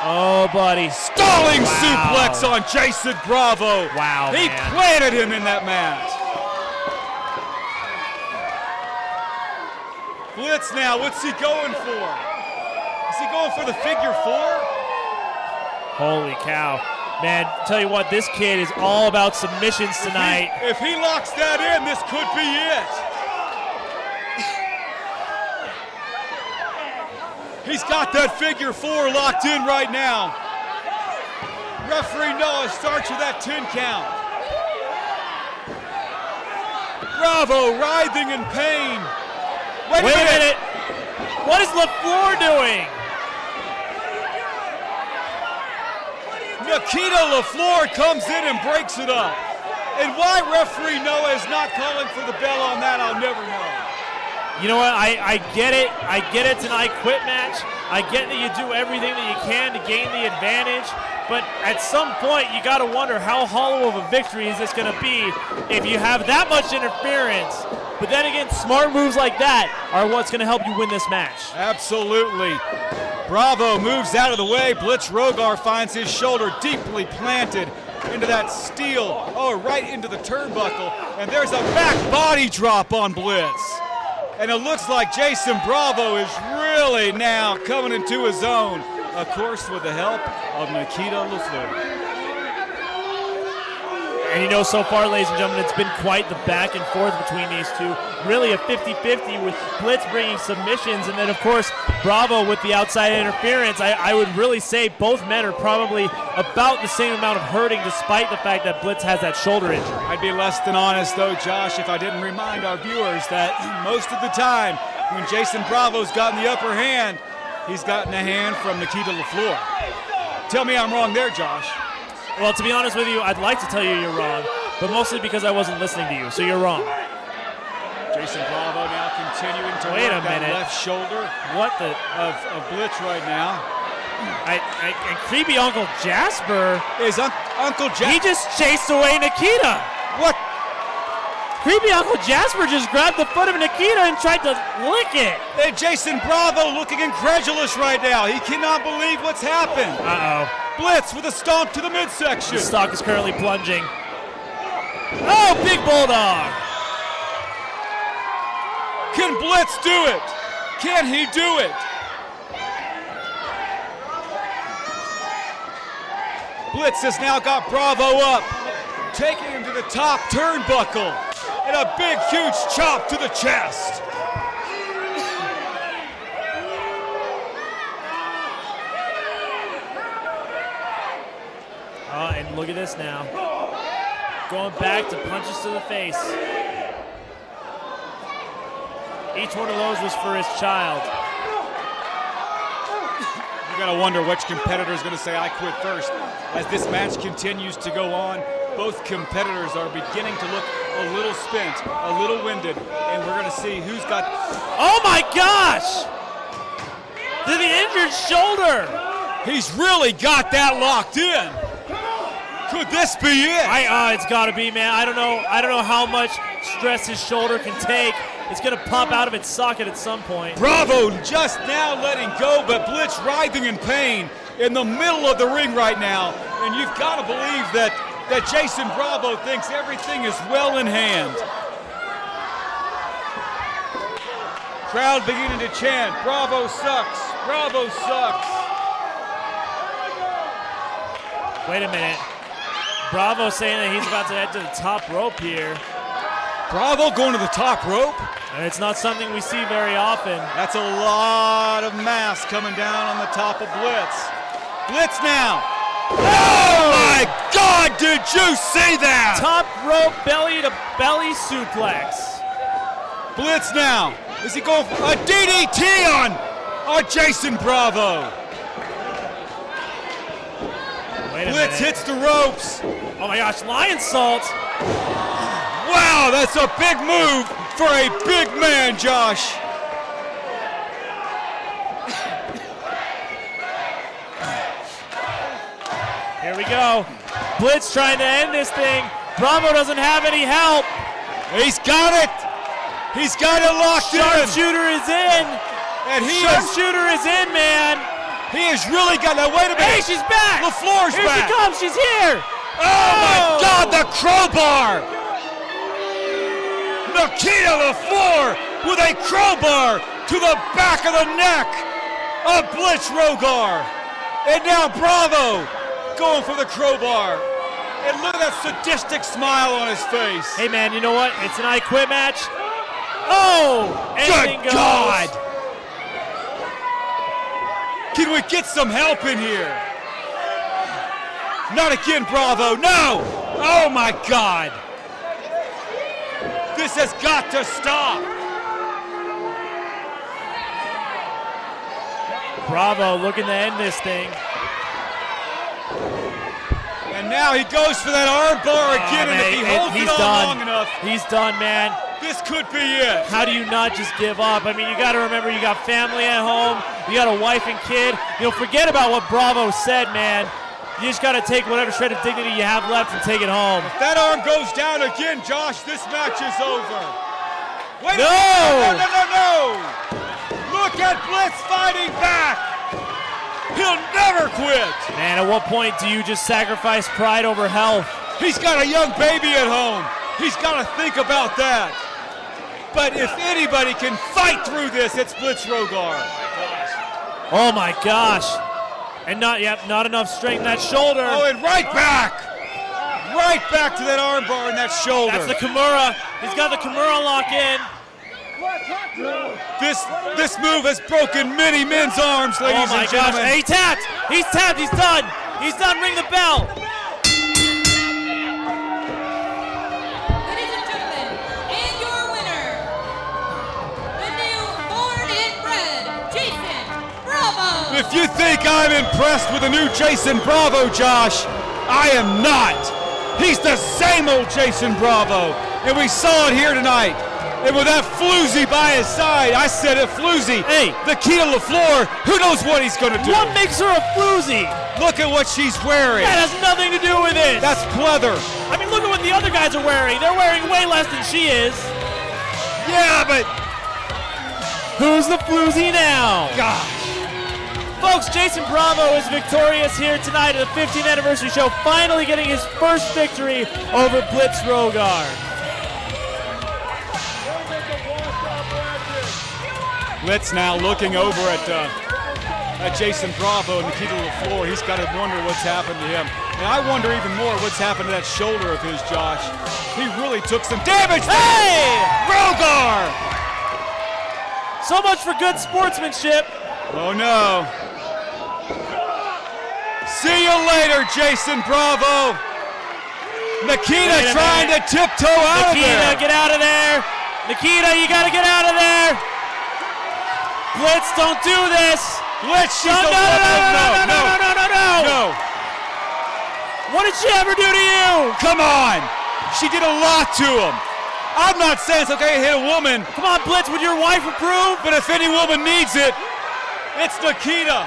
Oh, buddy. Stalling suplex on Jason Bravo. Wow, He man. planted him in that mat. Blitz now, what's he going for? Is he going for the figure 4? Holy cow. Man, tell you what, this kid is all about submissions tonight. If he locks that in, this could be it. He's got that figure 4 locked in right now. Referee Noah starts with that 10 count. Bravo writhing in pain. Wait a minute. What is LaFleur doing? Nikita LaFleur comes in and breaks it up. And why referee Noah is not calling for the bell on that, I'll never know. You know what? I get it. I get it's an I quit match. I get that you do everything that you can to gain the advantage. But at some point, you got to wonder how hollow of a victory is this going to be if you have that much interference. But then again, smart moves like that are what's going to help you win this match. Absolutely. Bravo moves out of the way. Blitz Rogar finds his shoulder deeply planted into that steel. Oh, right into the turnbuckle. And there's a back body drop on Blitz. And it looks like Jason Bravo is really now coming into his own. Of course, with the help of Nikita LaFleur. And you know, so far, ladies and gentlemen, it's been quite the back and forth between these two. Really a 50-50 with Blitz bringing submissions, and then, of course, Bravo with the outside interference. I would really say both men are probably about the same amount of hurting, despite the fact that Blitz has that shoulder injury. I'd be less than honest, though, Josh, if I didn't remind our viewers that most of the time when Jason Bravo's gotten the upper hand, he's gotten a hand from Nikita LaFleur. Tell me I'm wrong there, Josh. Well, to be honest with you, I'd like to tell you you're wrong, but mostly because I wasn't listening to you, so you're wrong. Jason Bravo now continuing to Wait a work that minute. left shoulder What the? of Blitz right now. And creepy Uncle Jasper, Is Uncle Jack? he just chased away Nikita. What? Creepy Uncle Jasper just grabbed the foot of Nikita and tried to lick it. And Jason Bravo looking incredulous right now. He cannot believe what's happened. Uh-oh. Blitz with a stomp to the midsection. The stock is currently plunging. Oh, big bulldog. Can Blitz do it? Can he do it? Blitz has now got Bravo up, taking him to the top turnbuckle, and a big, huge chop to the chest. And look at this now. Going back to punches to the face. Each one of those was for his child. You gotta wonder which competitor is gonna say I quit first. As this match continues to go on, both competitors are beginning to look a little spent, a little winded, and we're gonna see who's got... Oh my gosh! To the injured shoulder! He's really got that locked in. Could this be it? It's gotta be, man. I don't know how much stress his shoulder can take. It's gonna pop out of its socket at some point. Bravo just now letting go, but Blitz writhing in pain in the middle of the ring right now. And you've got to believe that Jason Bravo thinks everything is well in hand. Crowd beginning to chant, Bravo sucks, Bravo sucks. Wait a minute. Bravo saying that he's about to head to the top rope here. Bravo going to the top rope? And it's not something we see very often. That's a lot of mass coming down on the top of Blitz. Blitz now. Oh my God, did you see that? Top rope belly to belly suplex. Blitz now. Is he going for a DDT on Jason Bravo? Wait a Blitz minute. hits the ropes. Oh my gosh, lion salt. Wow, that's a big move for a big man, Josh. Here we go. Blitz trying to end this thing. Bravo doesn't have any help. He's got it. He's got it locked in. Sharpshooter is in. And Sharpshooter is in, man. He has really got that. Wait a minute. Hey, she's back. LaFleur's Here back. she comes. She's here. Oh my God, the crowbar. Nikita LaFleur with a crowbar to the back of the neck of Blitz Rogar. And now Bravo going for the crowbar. And look at that sadistic smile on his face. Hey, man, you know what? It's an I Quit match. Oh, anything Good goes. God. Can we get some help in here? Not again, Bravo. No. Oh, my God. This has got to stop. Bravo looking to end this thing. And now he goes for that arm bar again, and if he holds it on long enough, he's done, man. this could be it. How do you not just give up? I mean, you got to remember you got family at home, you got a wife and kid. You know, forget about what Bravo said, man. You just got to take whatever shred of dignity you have left and take it home. If that arm goes down again, Josh, this match is over. Wait No! a minute. No. Look at Blitz fighting back. He'll never quit. Man, at what point do you just sacrifice pride over health? He's got a young baby at home. He's got to think about that. But if anybody can fight through this, it's Blitz Rogar. Oh my gosh. And not enough strength in that shoulder. Oh, and right back to that armbar and that shoulder. That's the Kimura. He's got the Kimura lock in. This move has broken many men's arms, ladies Oh my and gosh. gentlemen. He tapped. He's tapped. He's done. He's done. Ring the bell. Ladies and gentlemen, and your winner, the new born and bred Jason Bravo. If you think I'm impressed with the new Jason Bravo, Josh, I am not. He's the same old Jason Bravo, and we saw it here tonight. And with that floozy by his side, I said it, floozy. Hey. Nikita LaFleur, who knows what he's going to do? What makes her a floozy? Look at what she's wearing. That has nothing to do with it. That's pleather. I mean, look at what the other guys are wearing. They're wearing way less than she is. Yeah, but Who's the floozy now? gosh. Folks, Jason Bravo is victorious here tonight at the 15th anniversary show, finally getting his first victory over Blitz Rogar. Blitz now looking over at Jason Bravo and Nikita LaFleur. He's got to wonder what's happened to him. And I wonder even more what's happened to that shoulder of his, Josh. He really took some damage. Hey! Rogar! So much for good sportsmanship. Oh no. See you later, Jason Bravo. Nikita trying to tiptoe out of there. Nikita, get out of there. Nikita, you got to get out of there. Blitz, don't do this. Blitz, she's No. No. What did she ever do to you? Come on. She did a lot to him. I'm not saying it's okay to hit a woman, Come on, Blitz, would your wife approve? but if any woman needs it, it's Nikita.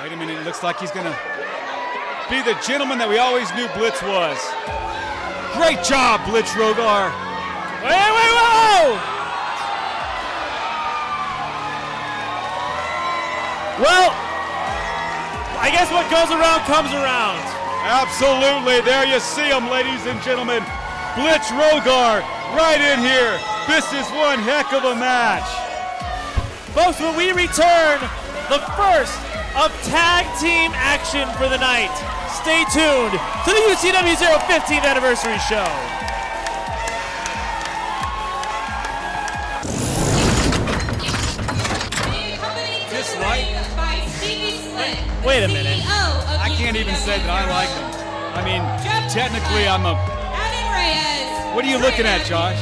Wait a minute, it looks like he's gonna be the gentleman that we always knew Blitz was. Great job, Blitz Rogar. Whoa! Well, I guess what goes around comes around. Absolutely, there you see him, ladies and gentlemen. Blitz Rogar right in here. This is one heck of a match. Folks, when we return, the first of tag team action for the night. Stay tuned to the UCW-ZERO 15th anniversary show. This light? By Stevie Slick, Wait a CEO minute. of I can't even say that I like him. I mean, technically I'm a... Adam Reyes. What are you looking at, Josh?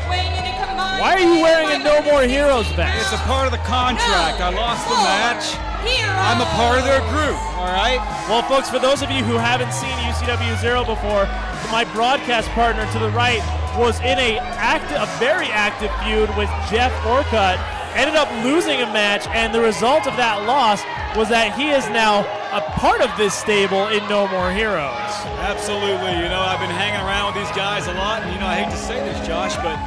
Weighing in a combined Why are you wearing a No More Heroes vest? It's a part of the contract. I lost the match. Hero. I'm a part of their group, all right? Well, folks, for those of you who haven't seen UCW-ZERO before, my broadcast partner to the right was in a very active feud with Jeff Orcutt, ended up losing a match, and the result of that loss was that he is now a part of this stable in No More Heroes. Absolutely. You know, I've been hanging around with these guys a lot, and, you know, I hate to say this, Josh, but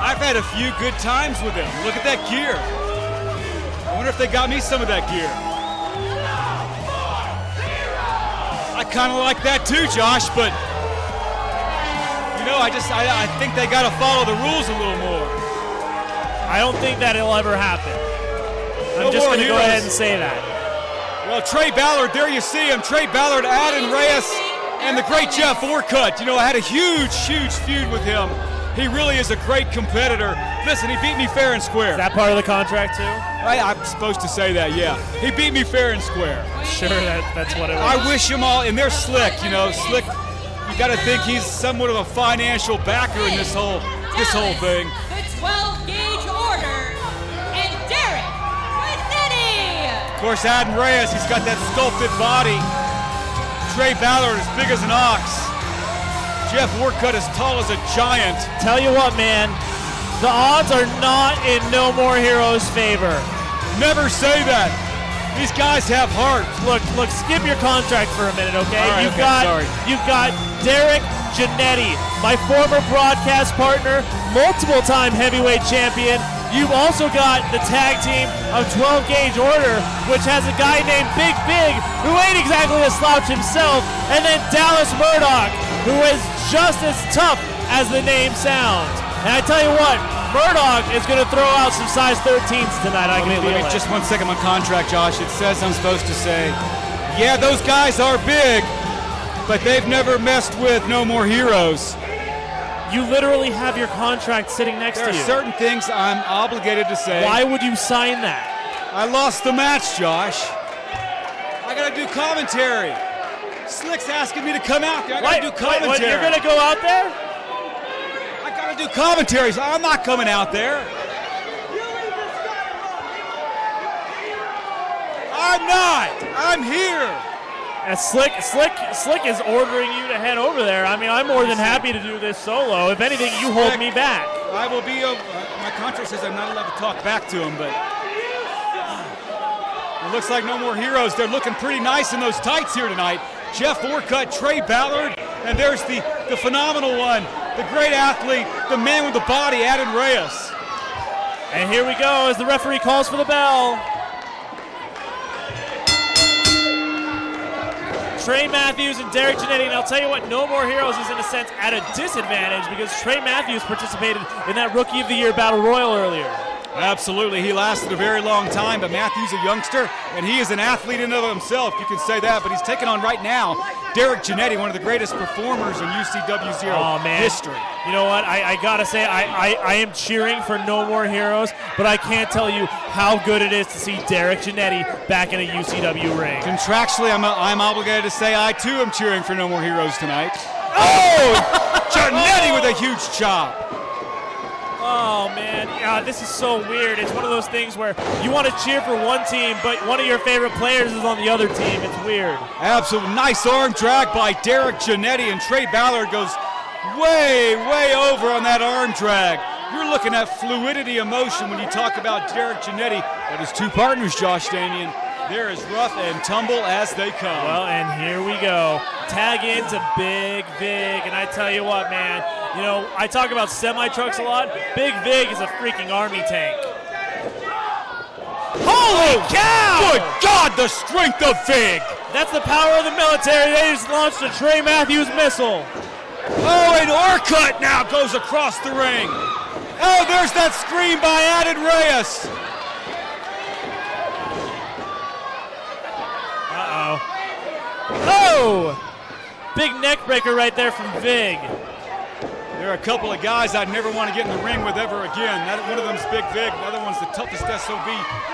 I've had a few good times with them. Look at that gear. I wonder if they got me some of that gear. I kind of like that too, Josh, but you know, I think they got to follow the rules a little more. I don't think that it'll ever happen. I'm just going to go ahead and say that. Well, Trey Ballard, there you see him. Trey Ballard, Adam Reyes, and the great Jeff Orcutt. You know, I had a huge feud with him. He really is a great competitor. Listen, he beat me fair and square. Is that part of the contract too? I'm supposed to say that, yeah. He beat me fair and square. Sure, that's what it was. I wish him all, and they're Slick, you know. Slick, you got to think he's somewhat of a financial backer in this whole thing. The 12-gauge order, and Derek Rossetti. Of course, Adam Reyes, he's got that sculpted body. Trey Ballard as big as an ox. Jeff Orcutt as tall as a giant. Tell you what, man, the odds are not in No More Heroes' favor. Never say that. These guys have heart. Look, skip your contract for a minute, okay? All right, You've got Derek Janetti, my former broadcast partner, multiple-time heavyweight champion. You've also got the tag team of 12-gauge order, which has a guy named Big Big, who ain't exactly a slouch himself, and then Dallas Murdoch, who is just as tough as the name sounds. And I tell you what, Murdoch is going to throw out some size 13s tonight. I can feel it. Just 1 second, my contract, Josh. It says I'm supposed to say, yeah, those guys are big, but they've never messed with No More Heroes. You literally have your contract sitting next to you. There are certain things I'm obligated to say. Why would you sign that? I lost the match, Josh. I got to do commentary. Slick's asking me to come out there. I got to do commentary. You're going to go out there? I got to do commentary, so I'm not coming out there. I'm not. I'm here. And Slick is ordering you to head over there. I mean, I'm more than happy to do this solo. If anything, you hold me back. I will be. My contract says I'm not allowed to talk back to him, but it looks like No More Heroes. They're looking pretty nice in those tights here tonight. Jeff Orcutt, Trey Ballard, and there's the phenomenal one, the great athlete, the man with the body, Adam Reyes. And here we go as the referee calls for the bell. Trey Matthews and Derek Janetti, and I'll tell you what, No More Heroes is in a sense at a disadvantage because Trey Matthews participated in that Rookie of the Year Battle Royal earlier. Absolutely, he lasted a very long time, but Matthew's a youngster, and he is an athlete in and of himself, you can say that, but he's taking on right now Derek Janetti, one of the greatest performers in UCW-ZERO history. You know what, I gotta say, I am cheering for No More Heroes, but I can't tell you how good it is to see Derek Janetti back in a UCW ring. Contractually, I'm obligated to say I too am cheering for No More Heroes tonight. Oh! Janetti with a huge chop. Oh, man. Yeah, this is so weird. It's one of those things where you want to cheer for one team, but one of your favorite players is on the other team. It's weird. Absolutely. Nice arm drag by Derek Janetti, and Trey Ballard goes way over on that arm drag. You're looking at fluidity of motion when you talk about Derek Janetti. But his two partners, Josh Damian, they're as rough and tumble as they come. Well, and here we go. Tag into Big Vig, and I tell you what, man, you know, I talk about semi-trucks a lot. Big Vig is a freaking army tank. Holy cow! Good God, the strength of Vig! That's the power of the military. They just launched a Trey Matthews missile. Oh, and Orcutt now goes across the ring. Oh, there's that scream by Adam Reyes. Oh! Big neck breaker right there from Vig. There are a couple of guys I'd never want to get in the ring with ever again. One of them's Big Vic, the other one's the toughest SOB,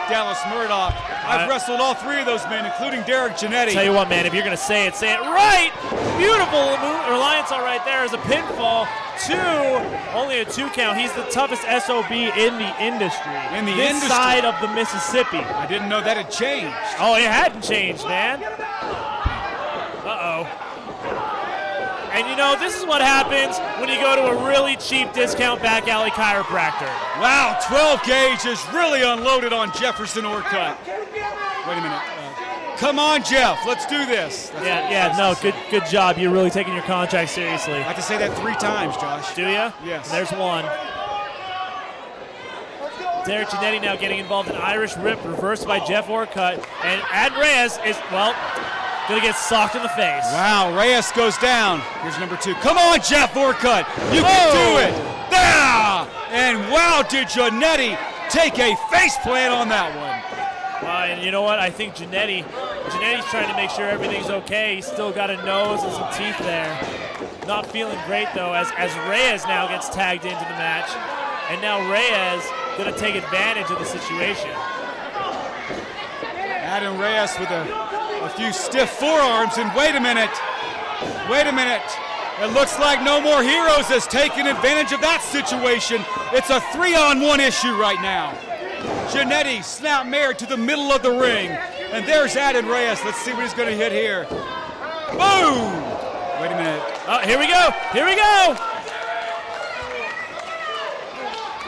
Dallas Murdoch. I've wrestled all three of those men, including Derek Giannetti. Tell you what, man, if you're going to say it right. Beautiful reliance all right there as a pinfall. 2, only a 2 count. He's the toughest SOB in the industry. This side of the Mississippi. I didn't know that had changed. Oh, it hadn't changed, man. Uh-oh. And you know, this is what happens when you go to a really cheap discount back alley chiropractor. Wow, 12 gauge is really unloaded on Jefferson Orcutt. Wait a minute. Come on, Jeff, let's do this. Good job. You're really taking your contract seriously. I have to say that 3 times, Josh. Do you? Yes. There's one. Derek Giannetti now getting involved in Irish Rip, reversed by Jeff Orcutt. And Ad Reyes is, going to get socked in the face. Wow, Reyes goes down. Here's number 2. Come on, Jeff Orcutt. You can do it. There! And wow, did Giannetti take a face plant on that one. And you know what? I think Giannetti's trying to make sure everything's okay. He's still got a nose and some teeth there. Not feeling great, though, as Reyes now gets tagged into the match. And now Reyes going to take advantage of the situation. Adam Reyes with a few stiff forearms, and wait a minute. It looks like No More Heroes has taken advantage of that situation. It's a 3-on-1 issue right now. Giannetti snap mare to the middle of the ring, and there's Adam Reyes. Let's see what he's going to hit here. Boom! Wait a minute. Oh, here we go.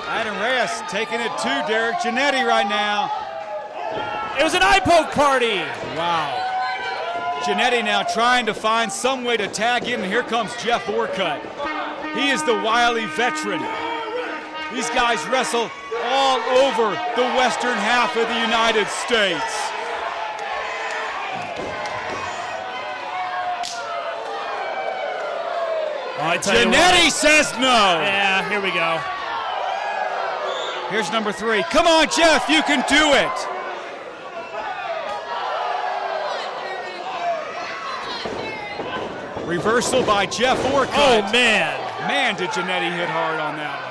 Adam Reyes taking it to Derek Giannetti right now. It was an eye poke party. Wow. Giannetti now trying to find some way to tag in, and here comes Jeff Orcutt. He is the wily veteran. These guys wrestle all over the western half of the United States. Giannetti says no. Yeah, here we go. Here's number 3. Come on, Jeff, you can do it. Reversal by Jeff Orcutt. Oh, man. Man, did Giannetti hit hard on that one.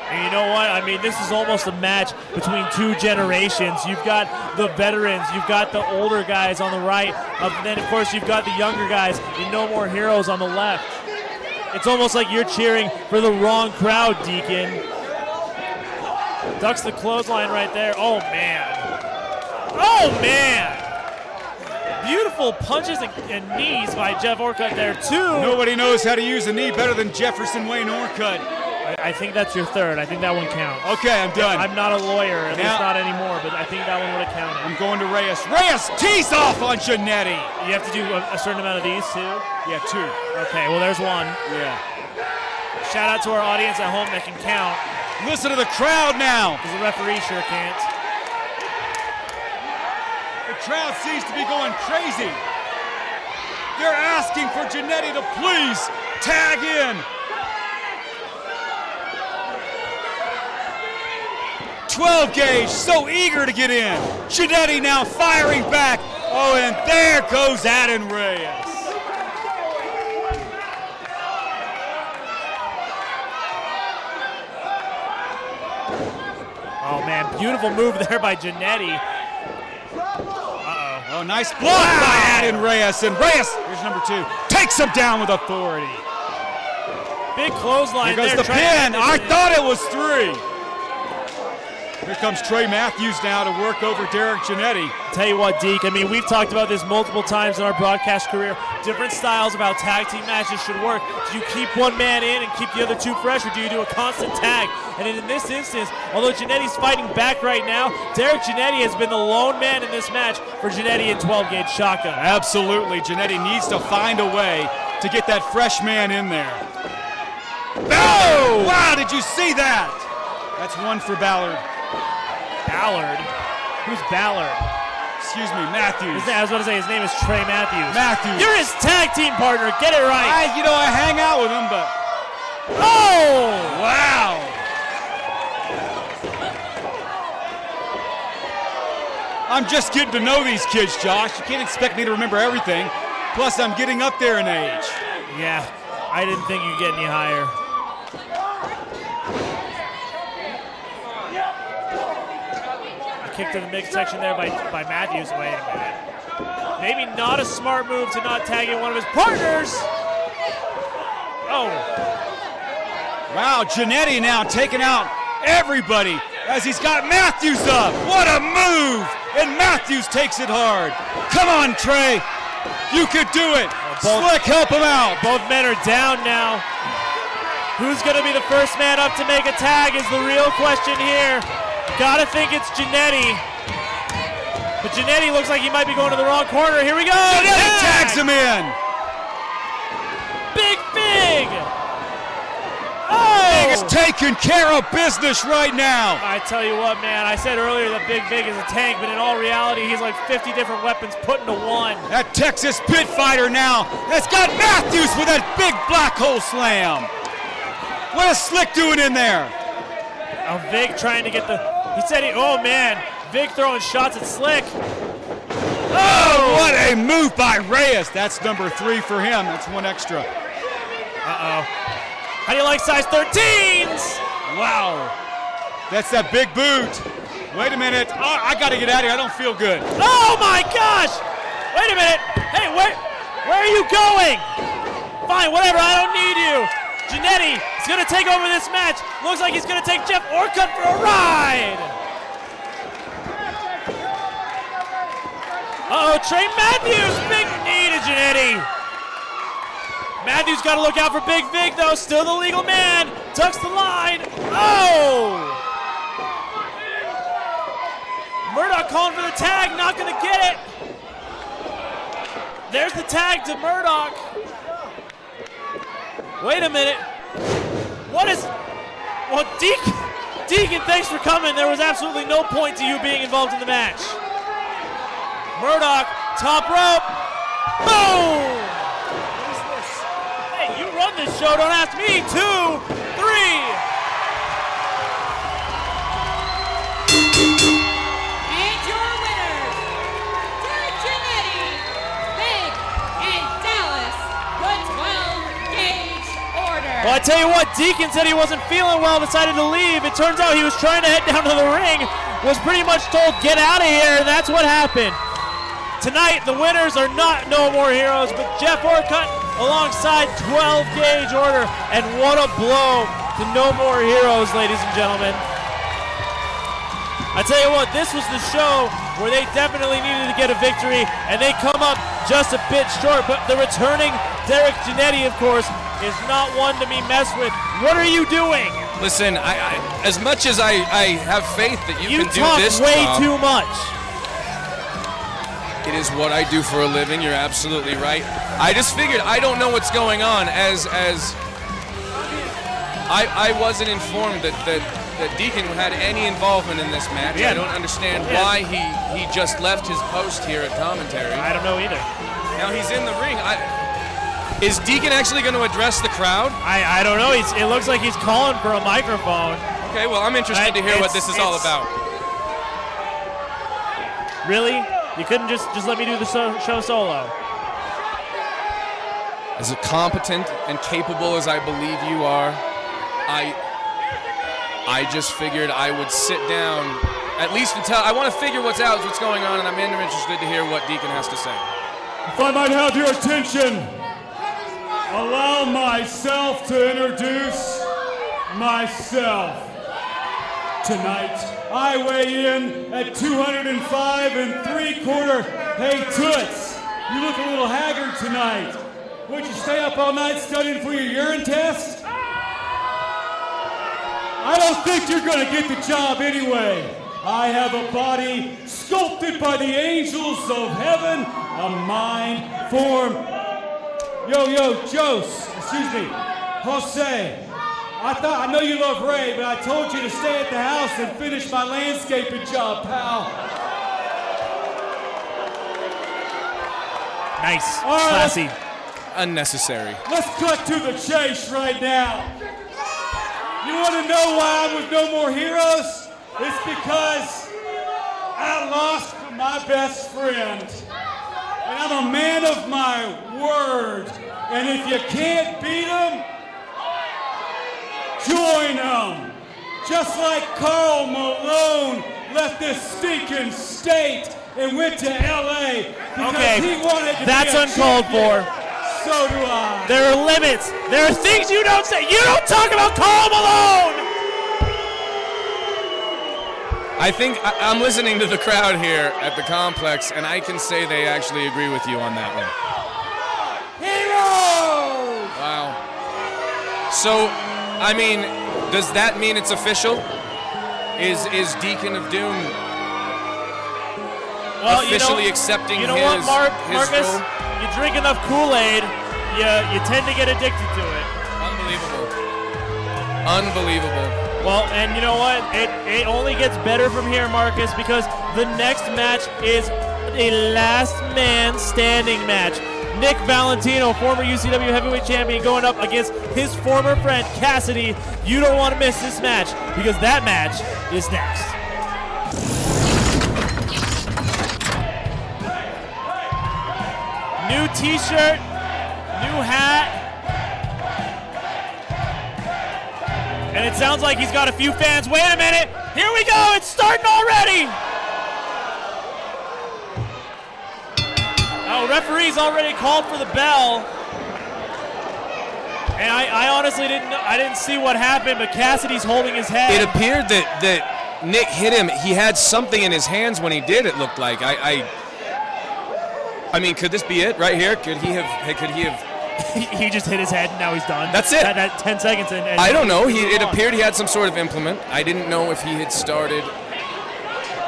And you know what? I mean, this is almost a match between 2 generations. You've got the veterans, you've got the older guys on the right, and then, of course, you've got the younger guys in No More Heroes on the left. It's almost like you're cheering for the wrong crowd, Deacon. Ducks the clothesline right there. Oh, man. Beautiful punches and knees by Jeff Orcutt there, too. Nobody knows how to use a knee better than Jefferson Wayne Orcutt. I think that's your 3rd. I think that one counts. Okay, I'm done. I'm not a lawyer, at least not anymore, but I think that one would have counted. I'm going to Reyes. Reyes tees off on Giannetti. You have to do a certain amount of these, too? Yeah, 2. Okay, well, there's one. Yeah. Shout out to our audience at home that can count. Listen to the crowd now. Because the referee sure can't. The crowd seems to be going crazy. They're asking for Giannetti to please tag in. 12 gauge, so eager to get in. Giannetti now firing back. Oh, and there goes Adam Reyes. Oh, man, beautiful move there by Giannetti. Oh, nice block by Adam Reyes. And Reyes, here's number 2, takes him down with authority. Big clothesline there. Here goes the pin. I thought it was 3. Here comes Trey Matthews now to work over Derek Giannetti. Tell you what, Deke, I mean, we've talked about this multiple times in our broadcast career. Different styles of how tag team matches should work. Do you keep one man in and keep the other 2 fresh, or do you do a constant tag? And in this instance, although Giannetti's fighting back right now, Derek Giannetti has been the lone man in this match for Giannetti in 12-gauge shotgun. Absolutely. Giannetti needs to find a way to get that fresh man in there. Oh! Wow, did you see that? That's 1 for Ballard. Ballard? Who's Ballard? Excuse me, Matthews. I was about to say his name is Trey Matthews. Matthews. You're his tag team partner. Get it right. I hang out with him, but... Oh! Wow. I'm just getting to know these kids, Josh. You can't expect me to remember everything. Plus, I'm getting up there in age. Yeah, I didn't think you'd get any higher. A kick to the midsection there by Matthews. Wait a minute. Maybe not a smart move to not tag in one of his partners. Oh. Wow, Jannetty now taking out everybody as he's got Matthews up. What a move! And Matthews takes it hard. Come on, Trey. You could do it. Slick, help him out. Both men are down now. Who's going to be the first man up to make a tag is the real question here. Gotta think it's Jannetty. But Jannetty looks like he might be going to the wrong corner. Here we go. Jannetty tags him in. Big Vig. Oh! Vig is taking care of business right now. I tell you what, man. I said earlier that Big Vig is a tank, but in all reality, he's like 50 different weapons put into one. That Texas pit fighter now has got Matthews with that big black hole slam. What is Slick doing in there? Oh, Vig trying to get the... He said oh, man. Vig throwing shots at Slick. Oh, what a move by Reyes. That's number 3 for him. That's one extra. Uh-oh. How do you like size 13s? Wow. That's that big boot. Wait a minute. Oh, I got to get out of here. I don't feel good. Oh, my gosh. Wait a minute. Hey, where are you going? Fine, whatever. I don't need you. Jannetty is going to take over this match. Looks like he's going to take Jeff Orcutt for a ride. Uh-oh, Trey Matthews, big knee to Jannetty. Matthews got to look out for Big Vig, though. Still the legal man. Tucks the line. Oh! Murdoch calling for the tag, not going to get it. There's the tag to Murdoch. Wait a minute. What is... Well, Deacon, thanks for coming. There was absolutely no point to you being involved in the match. Murdoch, top rope. Boom! What is this? Hey, you run this show. Don't ask me. 2, 3. And your winners, Derek Jannetty, Big, and Dallas, the 12-gauge order. Well, I tell you what, Deacon said he wasn't feeling well, decided to leave. It turns out he was trying to head down to the ring, was pretty much told, get out of here, and that's what happened. Tonight, the winners are not No More Heroes, but Jeff Orcutt alongside 12-gauge order, and what a blow to No More Heroes, ladies and gentlemen. I tell you what, this was the show where they definitely needed to get a victory, and they come up just a bit short, but the returning Derek Jannetty, of course, is not one to be messed with. What are you doing? Listen, I as much as I have faith that you can do this talk way job, too much. it is what I do for a living. You're absolutely right. I just figured I don't know what's going on as I wasn't informed that Deacon had any involvement in this match. Yeah. I don't understand why he just left his post here at commentary. I don't know either. Now he's in the ring. Is Deacon actually going to address the crowd? I don't know. It looks like he's calling for a microphone. Okay, well, I'm interested to hear what this is all about. Really? You couldn't just let me do the show solo? As competent and capable as I believe you are, I just figured I would sit down, at least until I want to figure what's going on, and I'm interested to hear what Deacon has to say. If I might have your attention, allow myself to introduce myself. Tonight, I weigh in at 205 3/4. Hey, Toots, you look a little haggard tonight. Would you stay up all night studying for your urine test? I don't think you're going to get the job anyway. I have a body sculpted by the angels of heaven, a mind formed. Jose. I know you love Ray, but I told you to stay at the house and finish my landscaping job, pal. Nice. All right, Classy. Unnecessary. Let's cut to the chase right now. You want to know why I'm with No More Heroes? It's because I lost my best friend. And I'm a man of my word. And if you can't beat them, join them. Just like Karl Malone left this stinking state and went to L.A. because he wanted to that's be a uncalled champion. for. So do I. There are limits. There are things you don't say. You don't talk about Karl Malone. I think I'm listening to the crowd here at the complex, and I can say they actually agree with you on that one. Heroes! Wow. So, I mean, does that mean it's official? Is Deacon of Doom officially accepting you know his what, Marcus? role? You drink enough Kool-Aid, you tend to get addicted to it. Unbelievable. Unbelievable. Well, and you know what? It only gets better from here, Marcus, because the next match is a last man standing match. Nick Valentino, former UCW heavyweight champion, going up against his former friend Cassidy. You don't want to miss this match, because that match is next. New t-shirt, new hat. And it sounds like he's got a few fans. Wait a minute. Here we go. It's starting already. Oh, referee's already called for the bell. And I honestly didn't see what happened, but Cassidy's holding his head. It appeared that Nick hit him. He had something in his hands when he did, it looked like. I mean, could this be it right here? Could he have He just hit his head and now he's done. That's it. That 10 seconds and I don't know. It appeared he had some sort of implement. I didn't know if he had started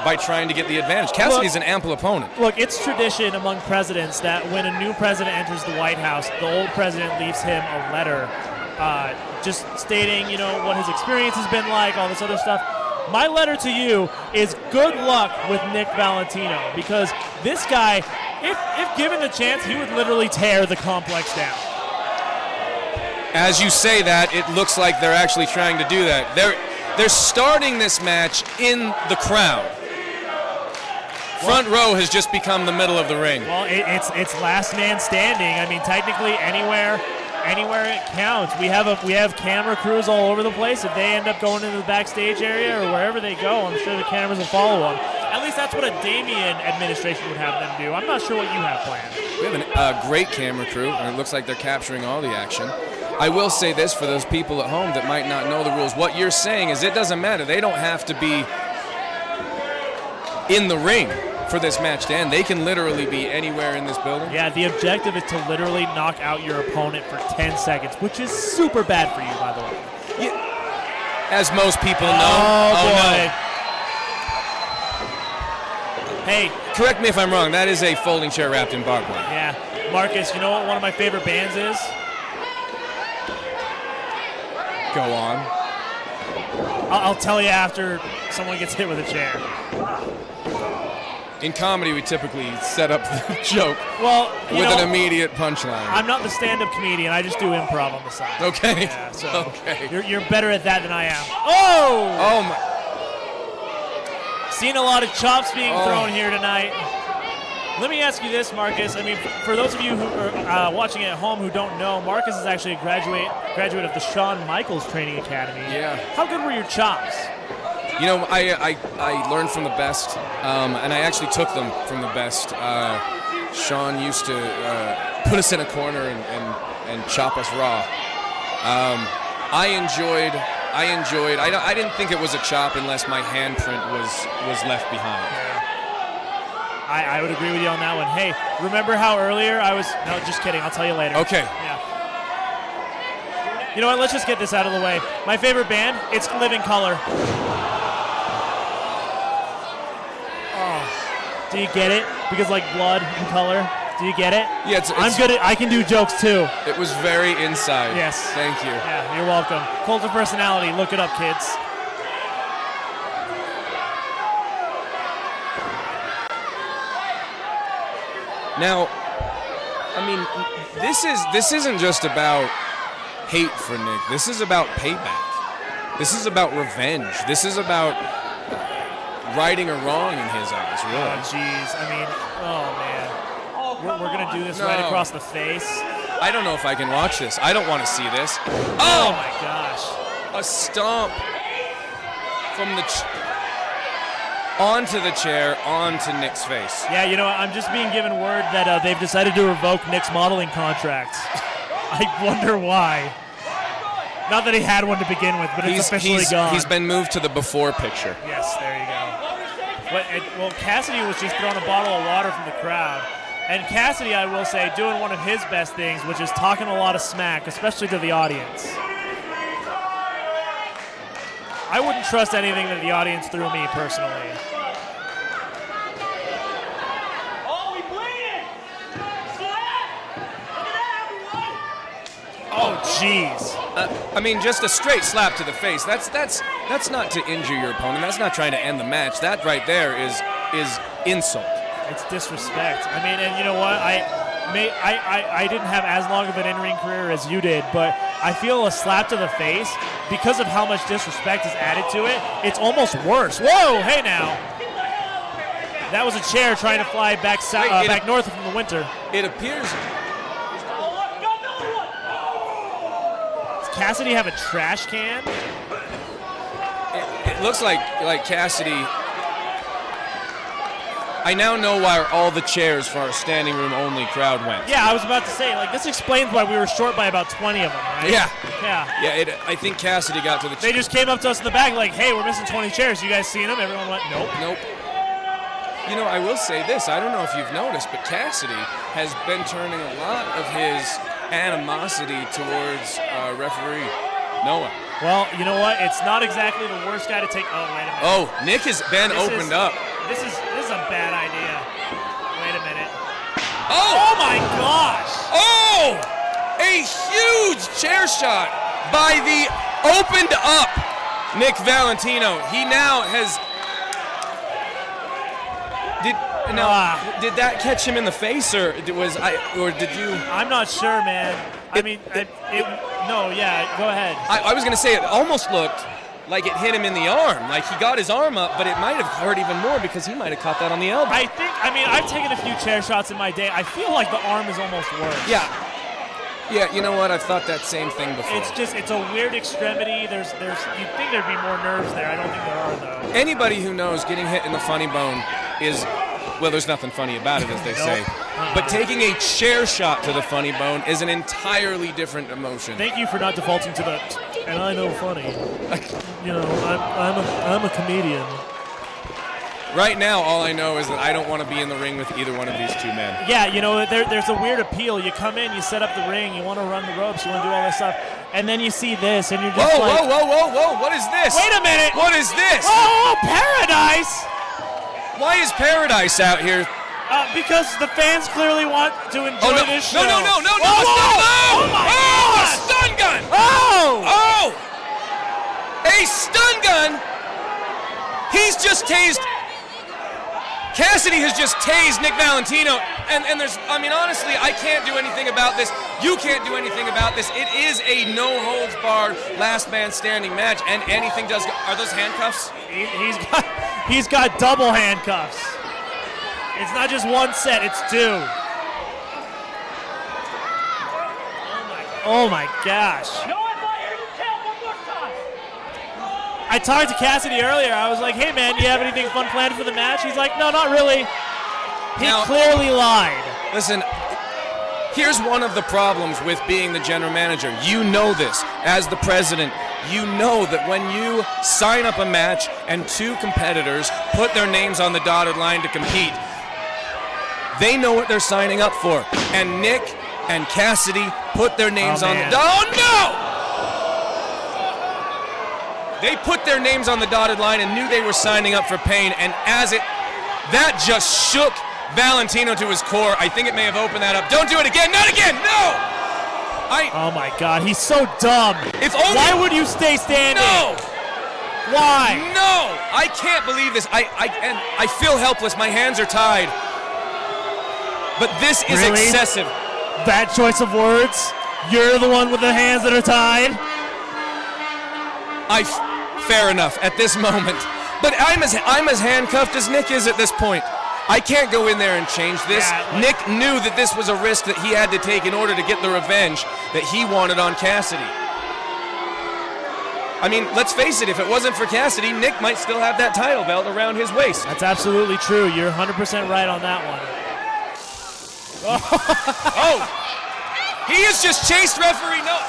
by trying to get the advantage. Cassidy's an ample opponent. Look, it's tradition among presidents that when a new president enters the White House, the old president leaves him a letter just stating, what his experience has been like, all this other stuff. My letter to you is good luck with Nick Valentino, because this guy, if given the chance, he would literally tear the complex down. As you say that, it looks like they're actually trying to do that. They're starting this match in the crowd. Front row has just become the middle of the ring. Well, it's last man standing. I mean, technically anywhere it counts. We have camera crews all over the place. If they end up going into the backstage area or wherever they go, I'm sure the cameras will follow them. At least that's what a Damien administration would have them do. I'm not sure what you have planned. We have a great camera crew, and it looks like they're capturing all the action. I will say this for those people at home that might not know the rules. What you're saying is it doesn't matter. They don't have to be in the ring for this match to end. They can literally be anywhere in this building. Yeah, the objective is to literally knock out your opponent for 10 seconds, which is super bad for you, by the way. Yeah. As most people know. Oh boy. No. Hey. Correct me if I'm wrong. That is a folding chair wrapped in barbed wire. Yeah. Marcus, you know what one of my favorite bands is? Go on. I'll tell you after someone gets hit with a chair. In comedy, we typically set up the joke with an immediate punchline. I'm not the stand-up comedian. I just do improv on the side. Okay. Yeah, so okay. You're better at that than I am. Oh! Oh my! Seen a lot of chops being thrown here tonight. Let me ask you this, Marcus. I mean, for those of you who are watching at home who don't know, Marcus is actually a graduate of the Shawn Michaels Training Academy. Yeah. How good were your chops? You know, I learned from the best, and I actually took them from the best. Sean used to put us in a corner and chop us raw. I enjoyed. I didn't think it was a chop unless my handprint was left behind. I would agree with you on that one. Hey, remember how earlier I was... No, just kidding. I'll tell you later. Okay. Yeah. You know what? Let's just get this out of the way. My favorite band, it's Living Color. Oh. Do you get it? Because like blood and color. Do you get it? Yeah, I'm good at... I can do jokes too. It was very inside. Yes. Thank you. Yeah, you're welcome. Cult of Personality. Look it up, kids. Now, I mean, this isn't just about hate for Nick. This is about payback. This is about revenge. This is about righting a wrong in his eyes, really. Oh, jeez. I mean, oh, man. All We're going to do this right across the face. I don't know if I can watch this. I don't want to see this. Oh my gosh. A stomp from the onto the chair, onto Nick's face. Yeah, you know, I'm just being given word that they've decided to revoke Nick's modeling contract. I wonder why. Not that he had one to begin with, but it's officially gone. He's been moved to the before picture. Yes, there you go. Well, Cassidy was just throwing a bottle of water from the crowd. And Cassidy, I will say, doing one of his best things, which is talking a lot of smack, especially to the audience. I wouldn't trust anything that the audience threw me personally. Oh, jeez. I mean, just a straight slap to the face. That's not to injure your opponent. That's not trying to end the match. That right there is insult. It's disrespect. I mean, and you know what? I didn't have as long of an in-ring career as you did, but I feel a slap to the face, because of how much disrespect is added to it, it's almost worse. Whoa, hey now. That was a chair trying to fly back back north from the winter. It appears. Does Cassidy have a trash can? It looks like Cassidy. I now know why all the chairs for our standing room only crowd went. Yeah, I was about to say, this explains why we were short by about 20 of them, right? Yeah. Yeah. I think Cassidy got to the. They just came up to us in the back like, hey, we're missing 20 chairs. You guys seen them? Everyone went, nope. Nope. You know, I will say this. I don't know if you've noticed, but Cassidy has been turning a lot of his animosity towards referee Noah. Well, you know what? It's not exactly the worst guy to take. Oh, wait a minute. Oh, Nick has been opened up. This is a bad idea. Wait a minute. Oh! Oh my gosh! Oh! A huge chair shot by the opened up Nick Valentino. He now has. Did that catch him in the face, or did you? I'm not sure, man. No, yeah. Go ahead. I was gonna say it almost looked like it hit him in the arm. Like he got his arm up, but it might have hurt even more because he might have caught that on the elbow. I've taken a few chair shots in my day. I feel like the arm is almost worse. Yeah, you know what? I've thought that same thing before. It's a weird extremity. You'd think there'd be more nerves there. I don't think there are, though. Anybody who knows getting hit in the funny bone is, well, there's nothing funny about it, as they say. But taking a chair shot to the funny bone is an entirely different emotion. Thank you for not defaulting to the, and I know funny. You know, I'm a comedian. Right now, all I know is that I don't want to be in the ring with either one of these two men. Yeah, you know, there's a weird appeal. You come in, you set up the ring, you want to run the ropes, you want to do all this stuff, and then you see this, and you're just whoa, what is this? Wait a minute! What is this? Oh, Paradise! Why is Paradise out here? Because the fans clearly want to enjoy this show. No, Oh my God! A stun gun! Oh! A stun gun! He's just tased. Cassidy has just tased Nick Valentino, and there's, I mean, honestly, I can't do anything about this. You can't do anything about this. It is a no-holds-barred last man standing match, and anything does go. Are those handcuffs? He's got double handcuffs. It's not just one set, it's two. Oh my gosh. I talked to Cassidy earlier. I was like, hey man, do you have anything fun planned for the match? He's like, no, not really. He clearly lied. Listen, here's one of the problems with being the general manager. You know this. As the president, you know that when you sign up a match and two competitors put their names on the dotted line to compete, they know what they're signing up for. And Nick and Cassidy put their names on the dotted line. Oh, no! They put their names on the dotted line and knew they were signing up for pain, and that just shook Valentino to his core. I think it may have opened that up. Don't do it again. Not again. No! Oh my God, he's so dumb. Why would you stay standing? No! Why? No! I can't believe this. I feel helpless. My hands are tied. But this is excessive. Bad choice of words. You're the one with the hands that are tied. Fair enough at this moment. But I'm as handcuffed as Nick is at this point. I can't go in there and change this. Yeah, Nick knew that this was a risk that he had to take in order to get the revenge that he wanted on Cassidy. I mean, let's face it, if it wasn't for Cassidy, Nick might still have that title belt around his waist. That's absolutely true. You're 100% right on that one. Oh! He has just chased referee Noah.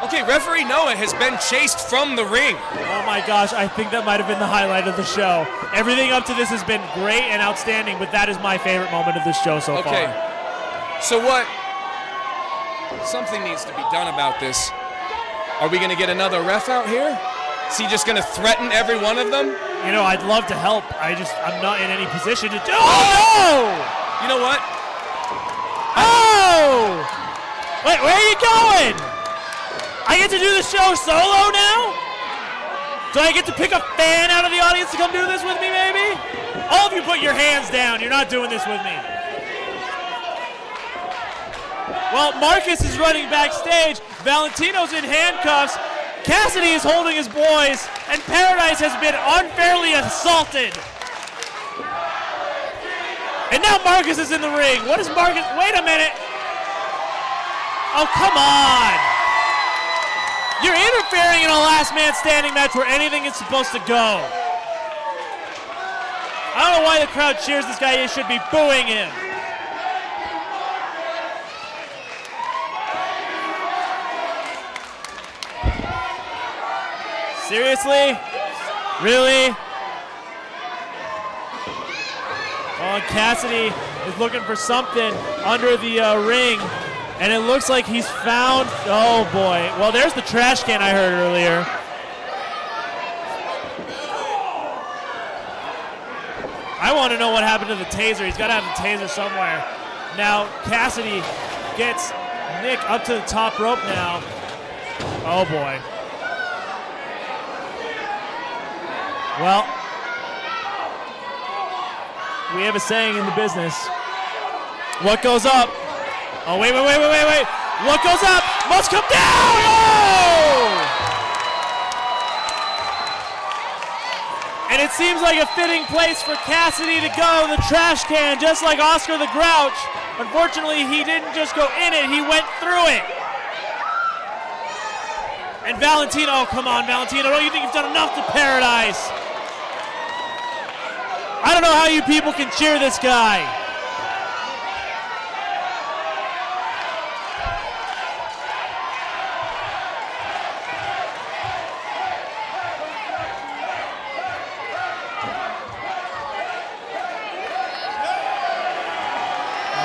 Okay, referee Noah has been chased from the ring. Oh my gosh, I think that might have been the highlight of the show. Everything up to this has been great and outstanding, but that is my favorite moment of this show so far. Okay, so what? Something needs to be done about this. Are we going to get another ref out here? Is he just going to threaten every one of them? You know, I'd love to help. I'm not in any position to do. Oh! You know what? Oh! Wait, where are you going? I get to do the show solo now? Do I get to pick a fan out of the audience to come do this with me, maybe? All of you put your hands down. You're not doing this with me. Well, Marcus is running backstage. Valentino's in handcuffs. Cassidy is holding his boys. And Paradise has been unfairly assaulted. And now Marcus is in the ring. What is Marcus? Wait a minute. Oh, come on. You're interfering in a last man standing match where anything is supposed to go. I don't know why the crowd cheers this guy. They should be booing him. Seriously? Really? Oh, Cassidy is looking for something under the ring. And it looks like he's found, oh boy. Well, there's the trash can I heard earlier. I want to know what happened to the taser. He's got to have the taser somewhere. Now, Cassidy gets Nick up to the top rope now. Oh boy. Well, we have a saying in the business. What goes up? Oh, wait. What goes up must come down! Oh! And it seems like a fitting place for Cassidy to go, the trash can, just like Oscar the Grouch. Unfortunately, he didn't just go in it, he went through it. And Valentino, oh, come on, Valentino, don't you think you've done enough to Paradise? I don't know how you people can cheer this guy.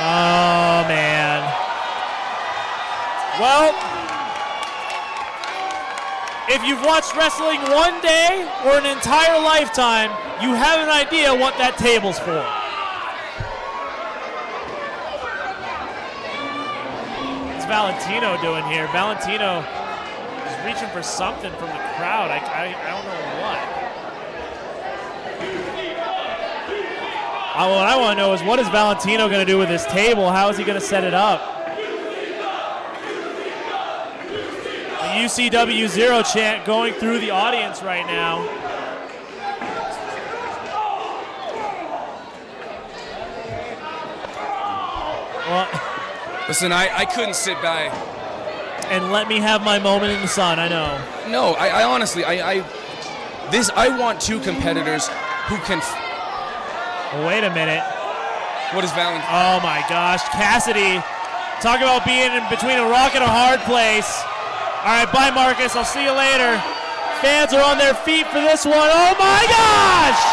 Oh, man. Well, if you've watched wrestling one day or an entire lifetime, you have an idea what that table's for. What's Valentino doing here? Valentino is reaching for something from the crowd. I don't know what. What I want to know is, what is Valentino going to do with this table? How is he going to set it up? The UCW-ZERO chant going through the audience right now. Well, listen, I couldn't sit by and let me have my moment in the sun. I know. No, I honestly, I want two competitors who can. Wait a minute. What is Valentino? Oh my gosh, Cassidy. Talk about being in between a rock and a hard place. All right, bye, Marcus. I'll see you later. Fans are on their feet for this one. Oh my gosh!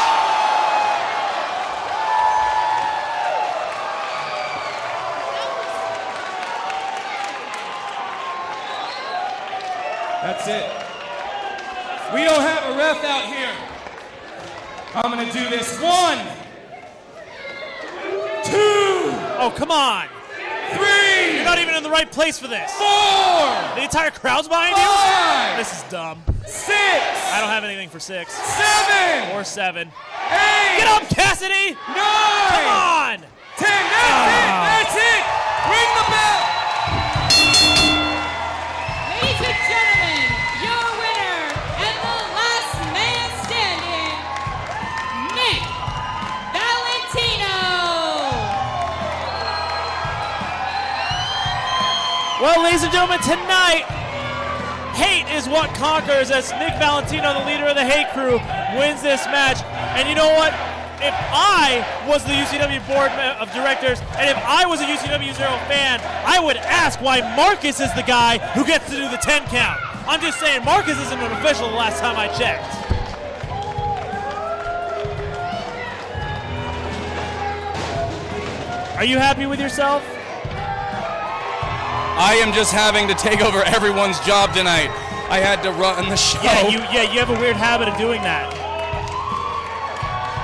That's it. We don't have a ref out here. I'm gonna do this. 1, 2. Oh, come on. 3. You're not even in the right place for this. 4. The entire crowd's behind 5. you? This is dumb. 6. I don't have anything for 6. 7. Or 7. 8. Get up, Cassidy! 9. Come on! 10. That's it. That's it. Ring the bell. Ladies and gentlemen, your winner and the last man standing, Nick Well, ladies and gentlemen, tonight, hate is what conquers as Nick Valentino, the leader of the Hate Crew, wins this match. And you know what? If I was the UCW board of directors, and if I was a UCW-ZERO fan, I would ask why Marcus is the guy who gets to do the 10 count. I'm just saying, Marcus isn't an official the last time I checked. Are you happy with yourself? I am just having to take over everyone's job tonight. I had to run the show. Yeah, you have a weird habit of doing that.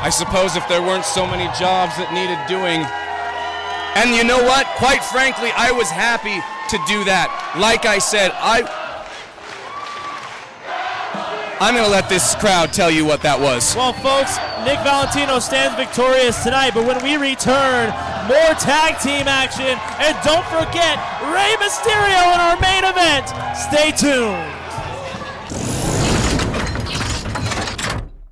I suppose if there weren't so many jobs that needed doing. And you know what? Quite frankly, I was happy to do that. Like I said, I'm going to let this crowd tell you what that was. Well, folks, Nick Valentino stands victorious tonight, but when we return, more tag team action, and don't forget Rey Mysterio in our main event. Stay tuned.